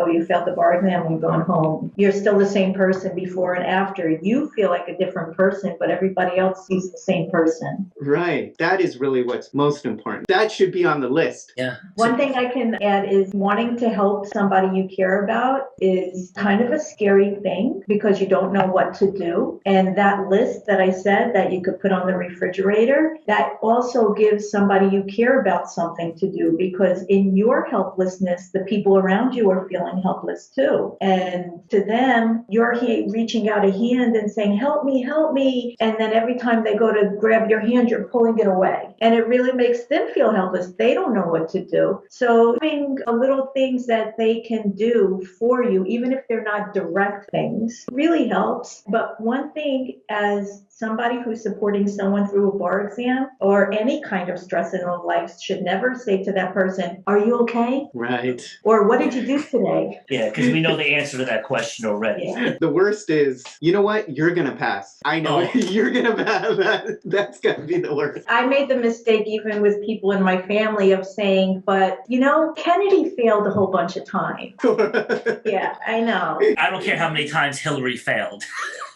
you failed the bar exam, I'm going home. You're still the same person before and after. You feel like a different person, but everybody else sees the same person. Right. That is really what's most important. That should be on the list. Yeah. One thing I can add is wanting to help somebody you care about is kind of a scary thing because you don't know what to do. And that list that I said that you could put on the refrigerator, that also gives somebody you care about something to do, because in your helplessness, the people around you are feeling helpless too. And to them, you're reaching out a hand and saying, help me, help me. And then every time they go to grab your hand, you're pulling it away. And it really makes them feel helpless. They don't know what to do. So having little things that they can do for you, even if they're not direct things, really helps. But one thing, as somebody who's supporting someone through a bar exam or any kind of stress in their life, should never say to that person, are you okay? Right. Or what did you do today? Yeah, because we know the answer to that question already. Yeah. The worst is, you know what? You're going to pass. I know you're going to pass. That's got to be the worst. I made the mistake even with people in my family of saying, but Kennedy failed a whole bunch of times. Yeah, I know. I don't care how many times Hillary failed.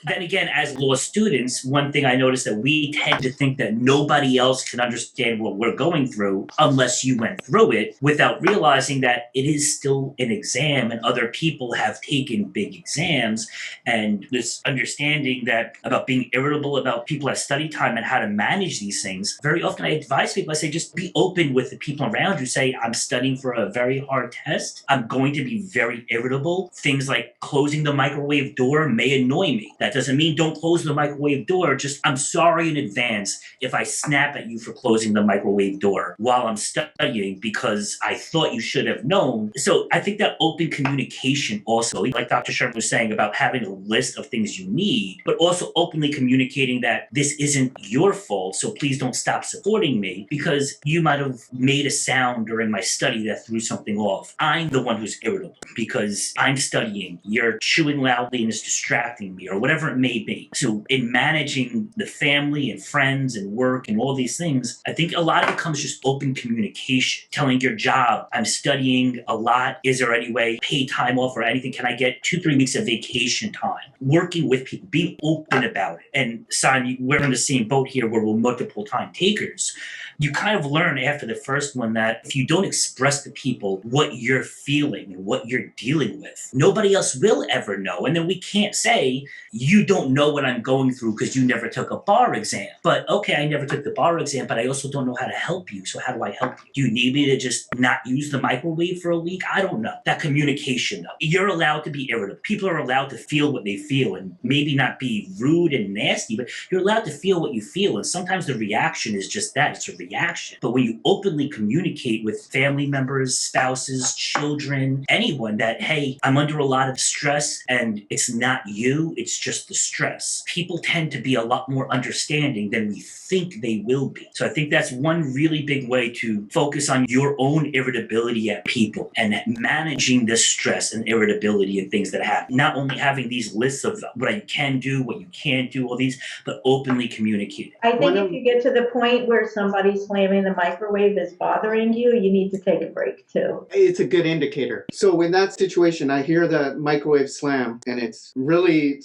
Then again, as law students, one thing I noticed that we tend to think that nobody else can understand what we're going through unless you went through it, without realizing that it is still an exam and other people have taken big exams. And this understanding that about being irritable about people at study time and how to manage these things, very often I advise people, I say, just be open with the people around you. Say, I'm studying for a very hard test. I'm going to be very irritable. Things like closing the microwave door may annoy me. That doesn't mean don't close the microwave door. Just, I'm sorry in advance if I snap at you for closing the microwave door while I'm studying because I thought you should have known. So I think that open communication also, like Dr. Sherman was saying about having a list of things you need, but also openly communicating that this isn't your fault, so please don't stop supporting me because you might have made a sound during my study that threw something off. I'm the one who's irritable because I'm studying. You're chewing loudly and it's distracting me, or whatever it may be. So in managing the family and friends and work and all these things, I think a lot of it comes just open communication, telling your job, I'm studying a lot. Is there any way, paid time off or anything? Can I get 2-3 weeks of vacation time? Working with people, being open about it. And San, we're in the same boat here where we're multiple time takers. You kind of learn after the first one that if you don't express to people what you're feeling and what you're dealing with, nobody else will ever know. And then we can't say, you don't know what I'm going through because you never took a bar exam. But okay, I never took the bar exam, but I also don't know how to help you. So how do I help you? Do you need me to just not use the microwave for a week? I don't know. That communication, though. You're allowed to be irritable. People are allowed to feel what they feel and maybe not be rude and nasty, but you're allowed to feel what you feel. And sometimes the reaction is just that. It's a reaction. But when you openly communicate with family members, spouses, children, anyone that, hey, I'm under a lot of stress and it's not you, it's just the stress. People tend to be a lot more understanding than we think they will be. So I think that's one really big way to focus on your own irritability at people and managing this stress and irritability and things that happen. Not only having these lists of what you can do, what you can't do, all these, but openly communicating. I think if you get to the point where somebody slamming the microwave is bothering you, you need to take a break too. It's a good indicator. So in that situation, I hear the microwave slam and it's really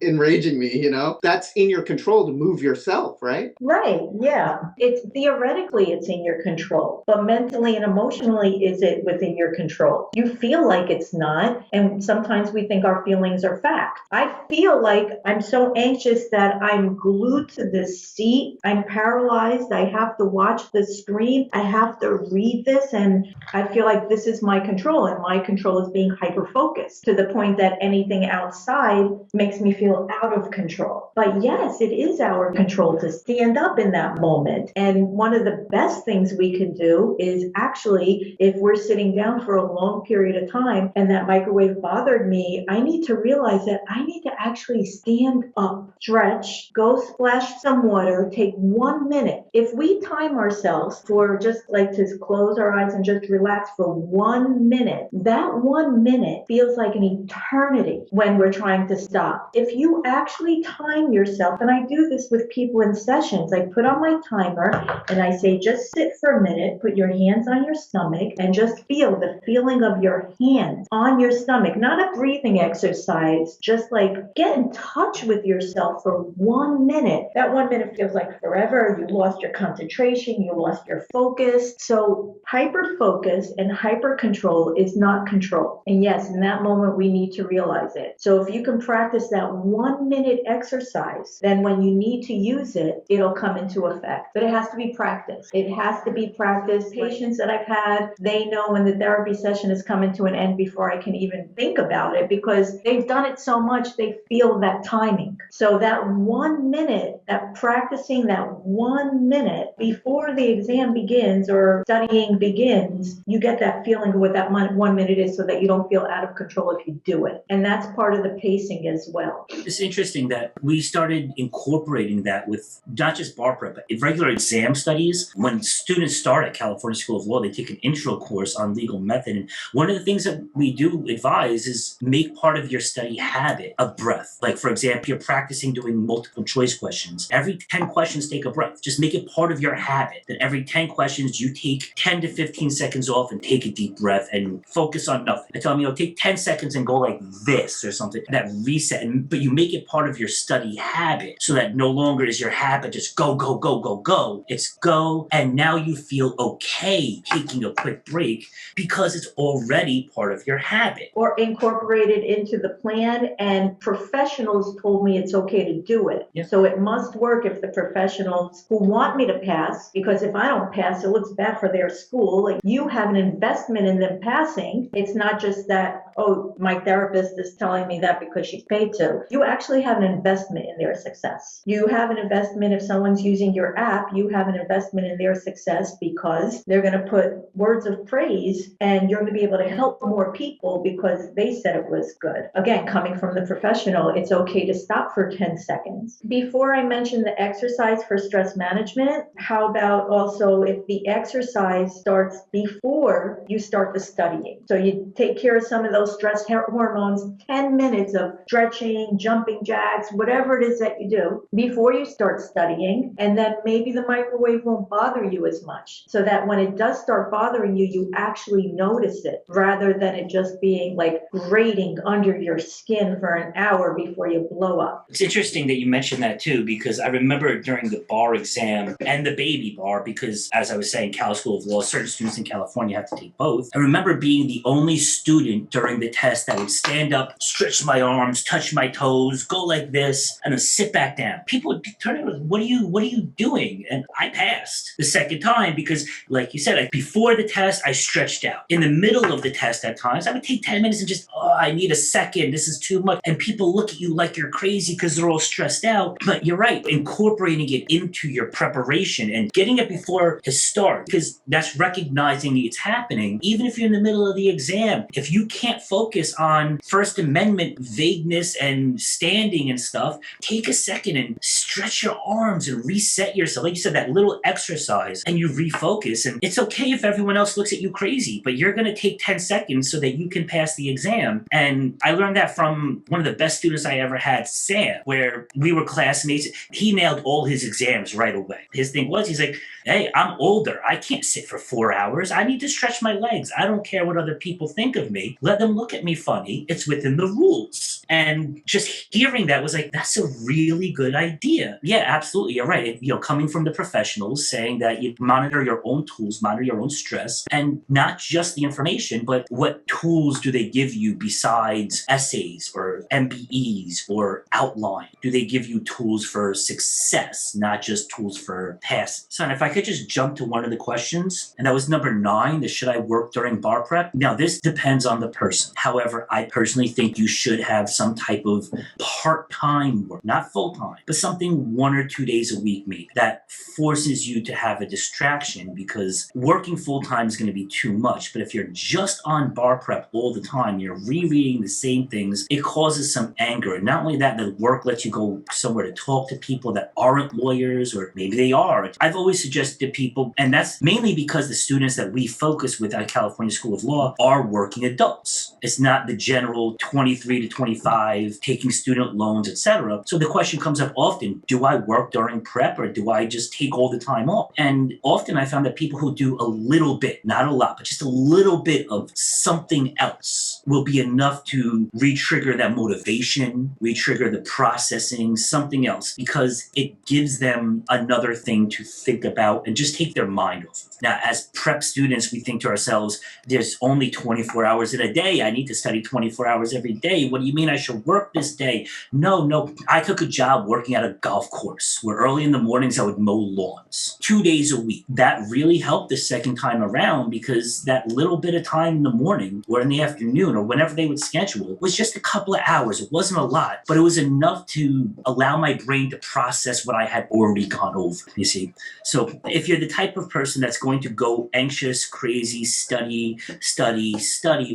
enraging me, That's in your control to move yourself, right? Right, yeah. It's theoretically it's in your control, but mentally and emotionally is it within your control? You feel like it's not, and sometimes we think our feelings are fact. I feel like I'm so anxious that I'm glued to this seat. I'm paralyzed. I have to watch the screen. I have to read this, and I feel like this is my control, and my control is being hyper-focused to the point that anything outside makes me feel out of control. But yes, it is our control to stand up in that moment. And one of the best things we can do is actually, if we're sitting down for a long period of time and that microwave bothered me, I need to realize that I need to actually stand up, stretch, go splash some water, take 1 minute. If we time ourselves for just like to close our eyes and just relax for 1 minute, that 1 minute feels like an eternity when we're trying to stop. If you actually time yourself, and I do this with people in sessions, I put on my timer and I say, just sit for a minute, put your hands on your stomach and just feel the feeling of your hands on your stomach, not a breathing exercise, just like get in touch with yourself for 1 minute. That 1 minute feels like forever. You lost your concentration, you lost your focus. So hyper focus and hyper control is not control. And yes, in that moment, we need to realize it. So if you can practice that 1 minute exercise, then when you need to use it, it'll come into effect. But it has to be practiced. It has to be practiced. Patients that I've had, they know when the therapy session is coming to an end before I can even think about it because they've done it so much, they feel that timing. So that 1 minute, that practicing that 1 minute before the exam begins or studying begins, you get that feeling of what that 1 minute is so that you don't feel out of control if you do it. And that's part of the pacing as well. It's interesting that we started incorporating that with not just bar prep, but in regular exam studies. When students start at California School of Law, they take an intro course on legal method. And one of the things that we do advise is make part of your study habit a breath. Like, for example, you're practicing doing multiple choice questions. Every 10 questions, take a breath. Just make it part of your habit that every 10 questions, you take 10 to 15 seconds off and take a deep breath and focus on nothing. I tell them, take 10 seconds and go like this or something, that reset. But you make it part of your study habit so that no longer is your habit just go, go, go, go, go. It's go, and now you feel okay taking a quick break because it's already part of your habit. Or incorporated into the plan, and professionals told me it's okay to do it. Yeah. So it must work if the professionals who want me to pass, because if I don't pass, it looks bad for their school. Like, you have an investment in them passing. It's not just that, oh, my therapist is telling me that because she's paid to. You actually have an investment in their success. You have an investment if someone's using your app, you have an investment in their success because they're going to put words of praise and you're going to be able to help more people because they said it was good. Again, coming from the professional, it's okay to stop for 10 seconds. Before I mention the exercise for stress management, how about also if the exercise starts before you start the studying? So you take care of some of those stress hormones, 10 minutes of stretching, jumping jacks, whatever it is that you do before you start studying, and then maybe the microwave won't bother you as much, so that when it does start bothering you, you actually notice it rather than it just being like grating under your skin for an hour before you blow up. It's interesting that you mentioned that too, because I remember during the bar exam and the baby bar, because as I was saying, Cal School of Law, certain students in California have to take both. I remember being the only student during the test that would stand up, stretch my arms, touch my toes, go like this, and then sit back down. People would turn around, what are you doing? And I passed the second time because, like you said, before the test, I stretched out. In the middle of the test at times, I would take 10 minutes and just, I need a second. This is too much. And people look at you like you're crazy because they're all stressed out. But you're right, incorporating it into your preparation and getting it before to start, because that's recognizing it's happening. Even if you're in the middle of the exam, if you can't focus on First Amendment vagueness and standing and stuff, take a second and stretch your arms and reset yourself. Like you said, that little exercise, and you refocus. And it's okay if everyone else looks at you crazy, but you're going to take 10 seconds so that you can pass the exam. And I learned that from one of the best students I ever had, Sam, where we were classmates. He nailed all his exams right away. His thing was, he's like, hey, I'm older. I can't sit for 4 hours. I need to stretch my legs. I don't care what other people think of me. Let them look at me funny. It's within the rules. And just hearing that was like, that's a really good idea. Yeah, absolutely. You're right. Coming from the professionals saying that you monitor your own tools, monitor your own stress, and not just the information, but what tools do they give you besides essays or MBEs or outline? Do they give you tools for success, not just tools for passing? So if I could just jump to one of the questions, and that was number 9, the should I work during bar prep? Now, this depends on the person. However, I personally think you should have some type of of part-time work, not full-time, but something 1 or 2 days a week maybe that forces you to have a distraction, because working full-time is going to be too much. But if you're just on bar prep all the time, you're rereading the same things, it causes some anger. And not only that, the work lets you go somewhere to talk to people that aren't lawyers, or maybe they are. I've always suggested to people, and that's mainly because the students that we focus with at California School of Law are working adults. It's not the general 23 to 25 taking student loans, etc. So the question comes up often, do I work during prep or do I just take all the time off? And often I found that people who do a little bit, not a lot, but just a little bit of something else will be enough to re-trigger that motivation, re-trigger the processing, something else, because it gives them another thing to think about and just take their mind off of. Now, as prep students, we think to ourselves, there's only 24 hours in a day. I need to study 24 hours every day. What do you mean I should work this day? No. I took a job working at a golf course where early in the mornings I would mow lawns 2 days a week. That really helped the second time around, because that little bit of time in the morning or in the afternoon or whenever they would schedule was just a couple of hours. It wasn't a lot, but it was enough to allow my brain to process what I had already gone over, you see. So if you're the type of person that's going to go anxious, crazy, study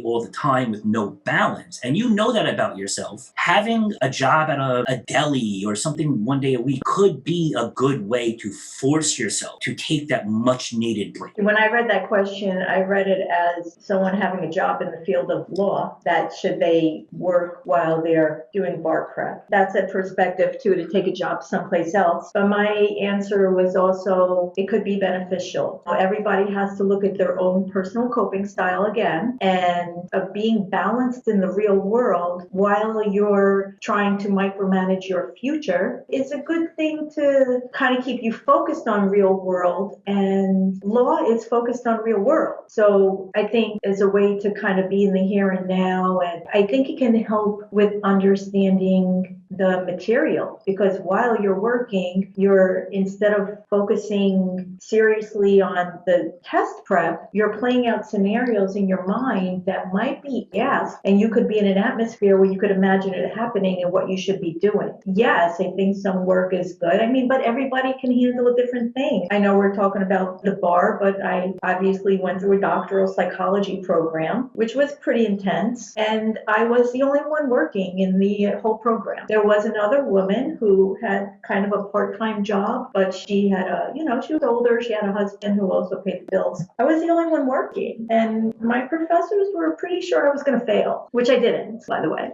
all the time with no balance, and you know that about yourself, having a job at a deli or something 1 day a week could be a good way to force yourself to take that much needed break. When I read that question, I read it as someone having a job in the field of law, that should they work while they're doing bar prep. That's a perspective too, to take a job someplace else. But my answer was also, it could be beneficial. Everybody has to look at their own personal coping style again, and of being balanced in the real world while you're trying to micromanage your future is a good thing to kind of keep you focused on real world, and law is focused on real world. So I think as a way to kind of be in the here and now, and I think it can help with understanding the material, because while you're working, you're, instead of focusing seriously on the test prep, you're playing out scenarios in your mind that might be asked, and you could be in an atmosphere where you could imagine it happening and what you should be doing. Yes, I think some work is good. I mean, but everybody can handle a different thing. I know we're talking about the bar, but I obviously went through a doctoral psychology program, which was pretty intense, and I was the only one working in the whole program. There was another woman who had kind of a part-time job, but she had she was older, she had a husband who also paid the bills. I was the only one working, and my professors were pretty sure I was going to fail, which I didn't, by the way.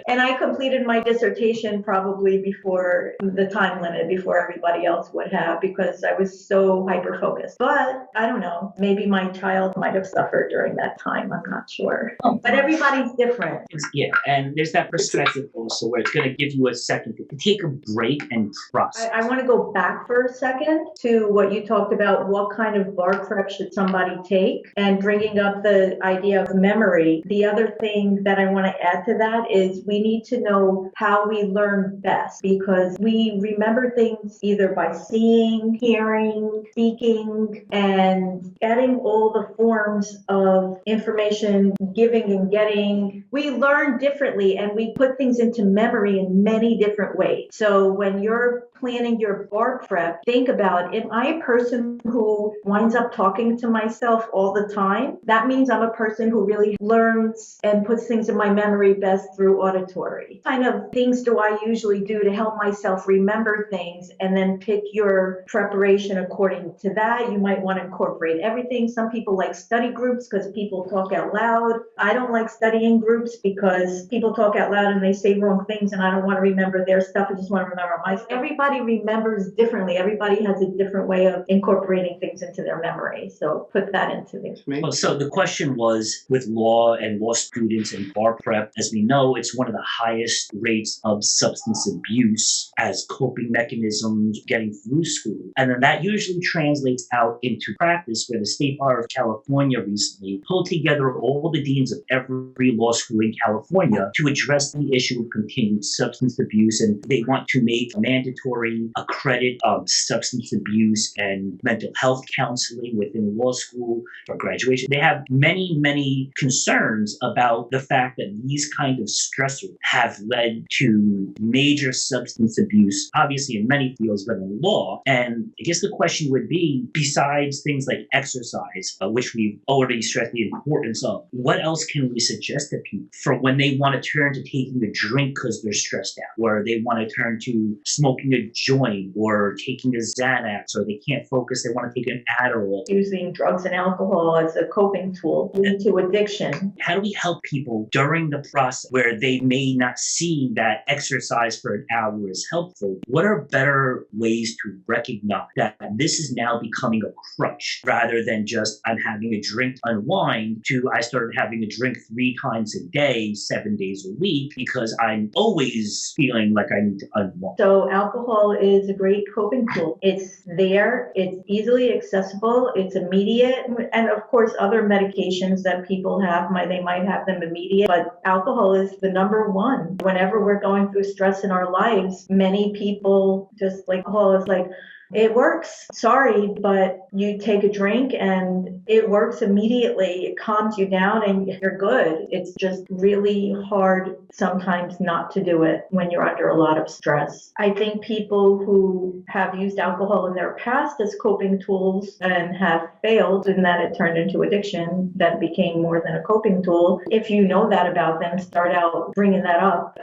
And I completed my dissertation probably before the time limit, before everybody else would have, because I was so hyper-focused. But I don't know, maybe my child might have suffered during that time, I'm not sure. But everybody's different. Yeah, and there's that perspective also where it's going to give you a second to take a break and process. I want to go back for a second to what you talked about, what kind of bar prep should somebody take, and bringing up the idea of memory. The other thing that I want to add to that is we need to know how we learn best, because we remember things either by seeing, hearing, speaking, and adding all the forms of information, giving and getting. We learn differently, and we put things into memory in many different ways. So when you're planning your bar prep, think about, am I a person who winds up talking to myself all the time? That means I'm a person who really learns and puts things in my memory best through auditory. What kind of things do I usually do to help myself remember things, and then pick your preparation according to that? You might want to incorporate everything. Some people like study groups because people talk out loud. I don't like studying groups because people talk out loud and they say wrong things, and I don't want to remember their stuff. I just want to remember my stuff. Everybody remembers differently. Everybody has a different way of incorporating things into their memory. So put that into this. Well, so the question was, with law and law students and bar prep, as we know, it's one of the highest rates of substance abuse as coping mechanisms getting through school. And then that usually translates out into practice, where the State Bar of California recently pulled together all the deans of every law school in California to address the issue of continued substance abuse. And they want to make mandatory mandatory accredited substance abuse and mental health counseling within law school for graduation. They have many, many concerns about the fact that these kind of stressors have led to major substance abuse, obviously in many fields, but in law. And I guess the question would be, besides things like exercise, which we've already stressed the importance of, what else can we suggest to people for when they want to turn to taking a drink because they're stressed out, or they want to turn to smoking a joint or taking a Xanax, or they can't focus, they want to take an Adderall. Using drugs and alcohol as a coping tool to addiction. How do we help people during the process where they may not see that exercise for an hour is helpful? What are better ways to recognize that this is now becoming a crutch rather than just I'm having a drink to unwind to I started having a drink 3 times a day, 7 days a week because I'm always feeling like I need to unwind? So alcohol is a great coping tool. It's there, it's easily accessible, it's immediate, and of course other medications that people have, they might have them immediate, but alcohol is the number one. Whenever we're going through stress in our lives, many people just like alcohol is like, it works. Sorry, but you take a drink and it works immediately. It calms you down and you're good. It's just really hard sometimes not to do it when you're under a lot of stress. I think people who have used alcohol in their past as coping tools and have failed in that it turned into addiction, that became more than a coping tool. If you know that about them, start out bringing that up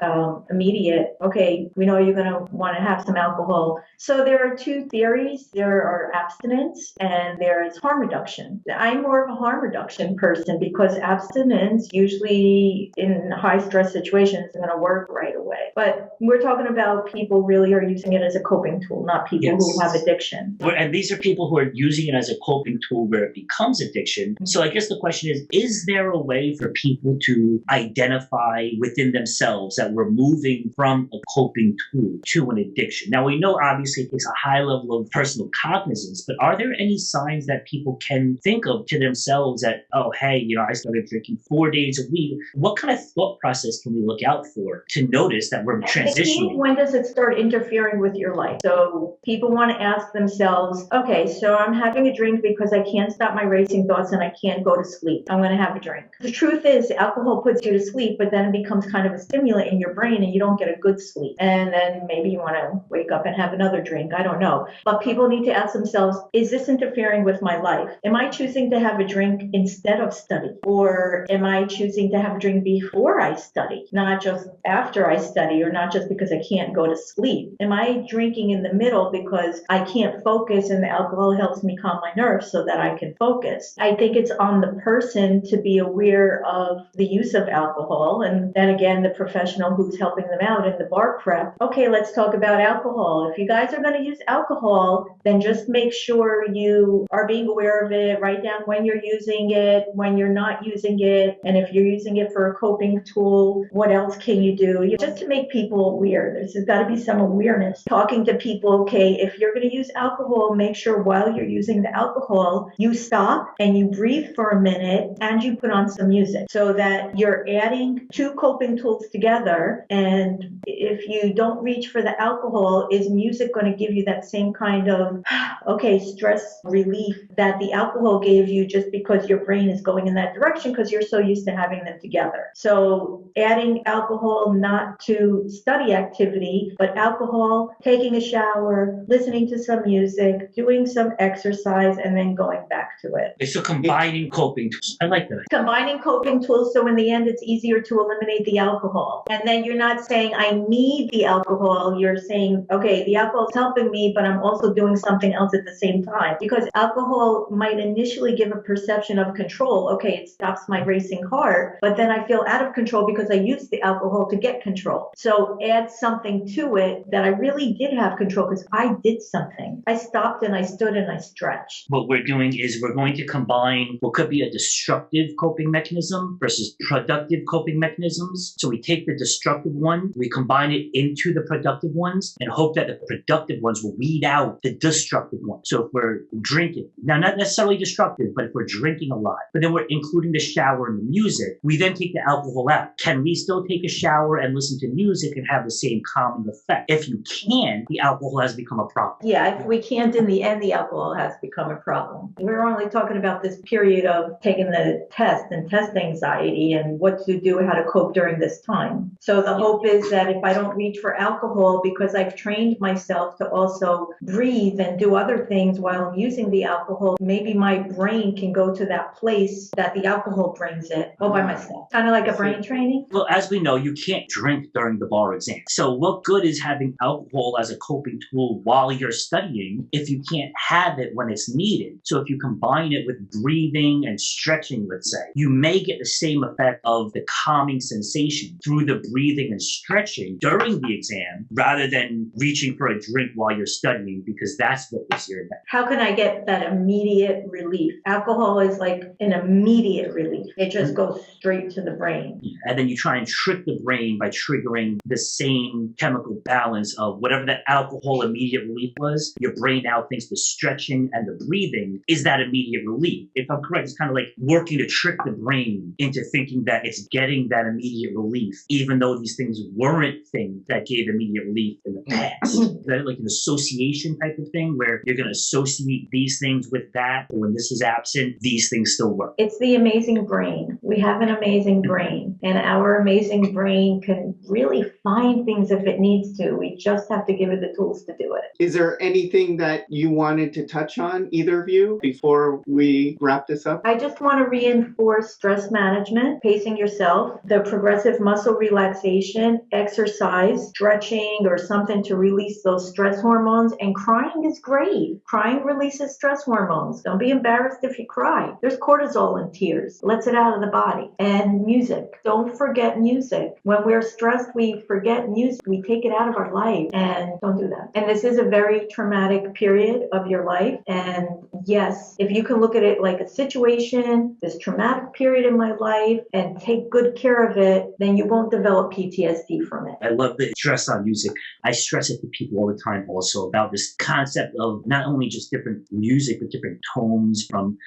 immediate. Okay, we know you're going to want to have some alcohol. So there are 2 theories. There are abstinence and there is harm reduction. I'm more of a harm reduction person because abstinence usually in high stress situations is going to work right away. But we're talking about people really are using it as a coping tool, not people who have addiction. And these are people who are using it as a coping tool where it becomes addiction. So I guess the question is there a way for people to identify within themselves that we're moving from a coping tool to an addiction? Now we know obviously it takes a high level of personal cognizance, but are there any signs that people can think of to themselves that, oh, hey, I started drinking 4 days a week? What kind of thought process can we look out for to notice that we're transitioning? When does it start interfering with your life? So people want to ask themselves, okay, so I'm having a drink because I can't stop my racing thoughts and I can't go to sleep. I'm going to have a drink. The truth is alcohol puts you to sleep, but then it becomes kind of a stimulant in your brain and you don't get a good sleep. And then maybe you want to wake up and have another drink. I don't know. But people need to ask themselves, is this interfering with my life? Am I choosing to have a drink instead of study? Or am I choosing to have a drink before I study, not just after I study, or not just because I can't go to sleep? Am I drinking in the middle because I can't focus and the alcohol helps me calm my nerves so that I can focus? I think it's on the person to be aware of the use of alcohol. And then again, the professional who's helping them out in the bar prep. Okay, let's talk about alcohol. If you guys are going to use alcohol, then just make sure you are being aware of it. Write down when you're using it, when you're not using it, and if you're using it for a coping tool, what else can you do? Just to make people aware. There's got to be some awareness. Talking to people, okay, if you're going to use alcohol, make sure while you're using the alcohol, you stop and you breathe for a minute and you put on some music so that you're adding 2 coping tools together. And if you don't reach for the alcohol, is music going to give you that same kind of, stress relief that the alcohol gave you just because your brain is going in that direction because you're so used to having them together? So adding alcohol not to study activity, but alcohol, taking a shower, listening to some music, doing some exercise, and then going back to it. So combining coping tools. I like that. Combining coping tools so in the end it's easier to eliminate the alcohol. And then you're not saying, I need the alcohol. You're saying, okay, the alcohol is helping me, but I'm also doing something else at the same time. Because alcohol might initially give a perception of control. Okay, it stops my racing heart, but then I feel out of control because I used the alcohol to get control. So add something to it that I really did have control because I did something. I stopped and I stood and I stretched. What we're doing is we're going to combine what could be a destructive coping mechanism versus productive coping mechanisms. So we take the destructive one, we combine it into the productive ones and hope that the productive ones will weed out the destructive ones. So if we're drinking, now not necessarily destructive, but if we're drinking a lot, but then we're including the shower and the music, we then take the alcohol out. Can we still take a shower and listen to music and have the same calming effect? If you can, the alcohol has become a problem. Yeah, if we can't, in the end, the alcohol has become a problem. We're only talking about this period of taking the test and test anxiety and what to do, how to cope during this time. So the hope is that if I don't reach for alcohol, because I've trained myself to also breathe and do other things while I'm using the alcohol, maybe my brain can go to that place that the alcohol brings it all by myself. Kind of like a brain training. Well, as we know, you can't drink during the bar exam. So what good is having alcohol as a coping tool while you're studying if you can't have it when it's needed? So if you combine it with breathing and stretching, let's say, you may get the same effect of the calming sensation through the breathing and stretching during the exam rather than reaching for a drink while you're studying, because that's what was your effect. How can I get that immediate relief? Alcohol is like an immediate relief. It just goes straight to the brain. And then you try and trick the brain by triggering the same chemical balance of whatever that alcohol immediate relief was. Your brain now thinks the stretching and the breathing is that immediate relief. If I'm correct, it's kind of like working to trick the brain into thinking that it's getting that immediate relief, even though these things weren't things that gave immediate relief in the past. That like an association type of thing where you're going to associate these things with that, or when this is absent, these things still work. It's the amazing brain. We have an amazing brain, and our amazing brain can really find things if it needs to. We just have to give it the tools to do it. Is there anything that you wanted to touch on, either of you, before we wrap this up? I just want to reinforce stress management, pacing yourself, the progressive muscle relaxation, exercise, stretching, or something to release those stress hormones. And crying is great. Crying releases stress hormones. Don't be embarrassed if you cry. There's cortisol in tears. Lets it out of the body. And music. Don't forget music. When we're stressed, we forget music. We take it out of our life, and don't do that. And this is a very traumatic period of your life. And yes, if you can look at it like a situation, this traumatic period in my life, and take good care of it, then you won't develop PTSD from it. I love the stress on music. I stress it to people all the time also about this concept of not only just different music, but different tones from,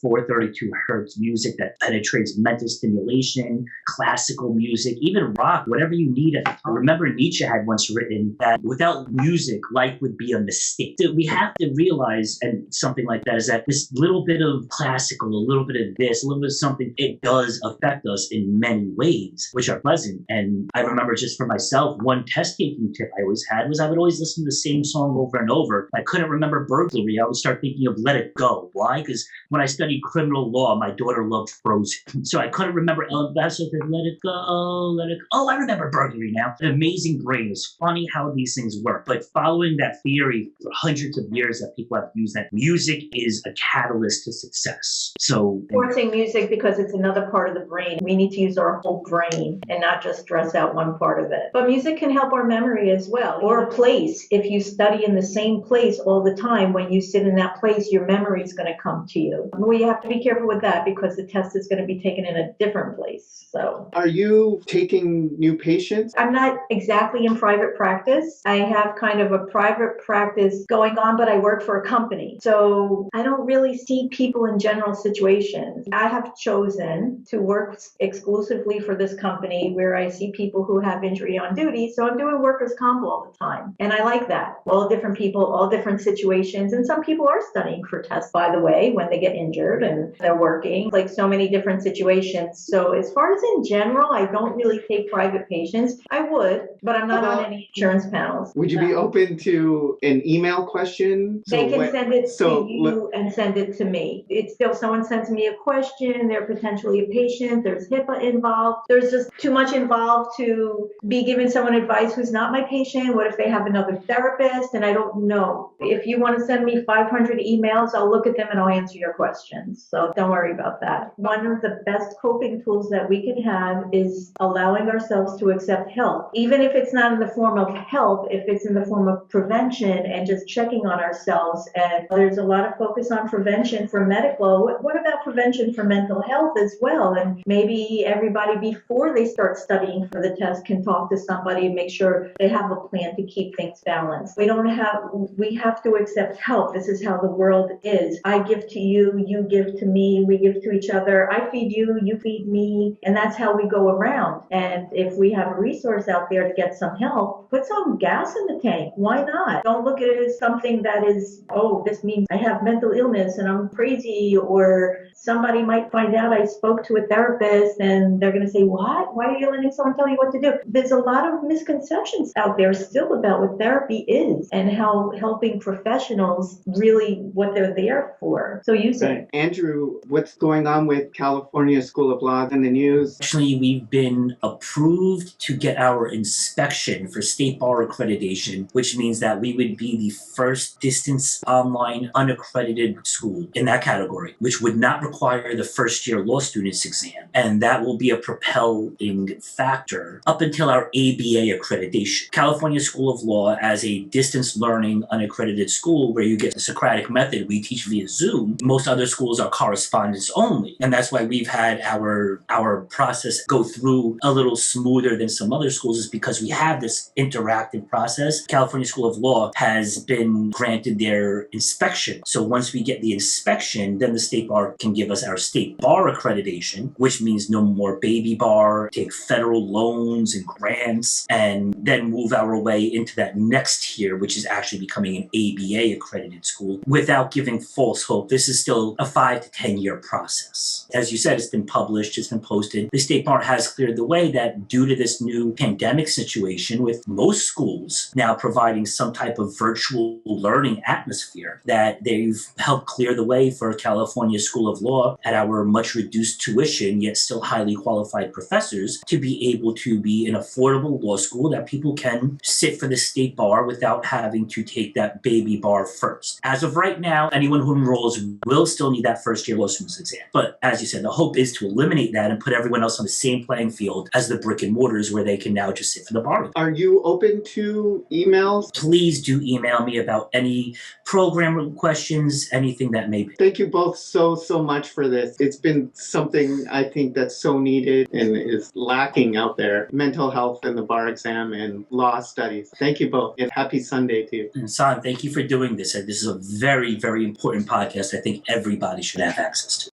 432 hertz music that penetrates mental stimulation, classical music, even rock, whatever you need at the time. I remember Nietzsche had once written that without music, life would be a mistake. So we have to realize, and something like that, is that this little bit of classical, a little bit of this, a little bit of something, it does affect us in many ways, which are pleasant. And I remember just for myself, one test-taking tip I always had was I would always listen to the same song over and over. I couldn't remember burglary. I would start thinking of Let It Go. Why? Because when I studied criminal law, my daughter loved Frozen. So I couldn't remember Ellen Bassett, Let It Go, Let It Go. Oh, I remember burglary now. An amazing brain. It's funny how these things work. But following that theory for hundreds of years that people have used, that music is a catalyst to success. So Forcing music because it's another part of the brain. We need to use our whole brain and not just stress out one part of it. But music can help our memory as well. Or a place. If you study in the same place all the time, when you sit in that place, your memory is going to come to you. We have to be careful with that because the test is going to be taken in a different place. So, are you taking new patients? I'm not exactly in private practice. I have kind of a private practice going on, but I work for a company. So I don't really see people in general situations. I have chosen to work exclusively for this company where I see people who have injury on duty. So I'm doing workers' comp all the time. And I like that. All different people, all different situations. And some people are studying for tests, by the way, when they get injured and they're working, like so many different situations. So as far as in general, I don't really take private patients. I would, but I'm not on any insurance panels. Would you be open to an email question? They can send it to you and send it to me. It's still someone sends me a question, they're potentially a patient, there's HIPAA involved. There's just too much involved to be giving someone advice who's not my patient. What if they have another therapist? And I don't know. If you want to send me 500 emails, I'll look at them and I'll answer your questions. So don't worry about that. One of the best coping tools that we could can have is allowing ourselves to accept help, even if it's not in the form of help, if it's in the form of prevention and just checking on ourselves. And there's a lot of focus on prevention for medical. What about prevention for mental health as well? And maybe everybody before they start studying for the test can talk to somebody and make sure they have a plan to keep things balanced. We have to accept help. This is how the world is. I give to you, you give to me, we give to each other. I feed you, you feed me, and that's how we go around. And if we have a resource out there to get some help, put some gas in the tank. Why not? Don't look at it as something that is, oh, this means I have mental illness and I'm crazy, or somebody might find out I spoke to a therapist and they're going to say, what? Why are you letting someone tell you what to do? There's a lot of misconceptions out there still about what therapy is and how helping professionals really what they're there for. So you say. Right. Andrew, what's going on with California School of Law in the news? Actually, we've been approved to get our inspection for state bar accreditation, which means that we would be the first distance online unaccredited school in that category, which would not require the first year law students exam. And that will be a propelling factor up until our ABA accreditation. California School of Law, as a distance learning unaccredited school where you get the Socratic method, we teach via Zoom. Most other schools are correspondence only. And that's why we've had our process go through a little smoother than some other schools, is because we have this interactive process. California School of Law has been granted their inspection. So once we get the inspection, then the state bar can give us our state bar accreditation, which means no more baby bar, take federal loans and grants, and then move our way into that next tier, which is actually becoming an ABA accredited school. Without giving false hope, this is still a 5 to 10 year process. As you said, it's been published, it's been posted. The state bar has cleared the way that due to this new pandemic situation, with most schools now providing some type of virtual learning atmosphere, that they've helped clear the way for California School of Law at our much reduced tuition, yet still highly qualified professors, to be able to be an affordable law school that people can sit for the state bar without having to take that baby bar first. As of right now, anyone who enrolls will still need that first year law students exam. But as you said, the hope is to eliminate that and put everyone else on the same playing field as the brick and mortars, where they can now just sit for the bar. Are you open to emails? Please do email me about any program questions, anything that may be. Thank you both so much for this. It's been something I think that's so needed and is lacking out there. Mental health and the bar exam and law studies. Thank you both, and happy Sunday to you. And San, thank you for doing this. This is a very, very important podcast I think everybody should have access to.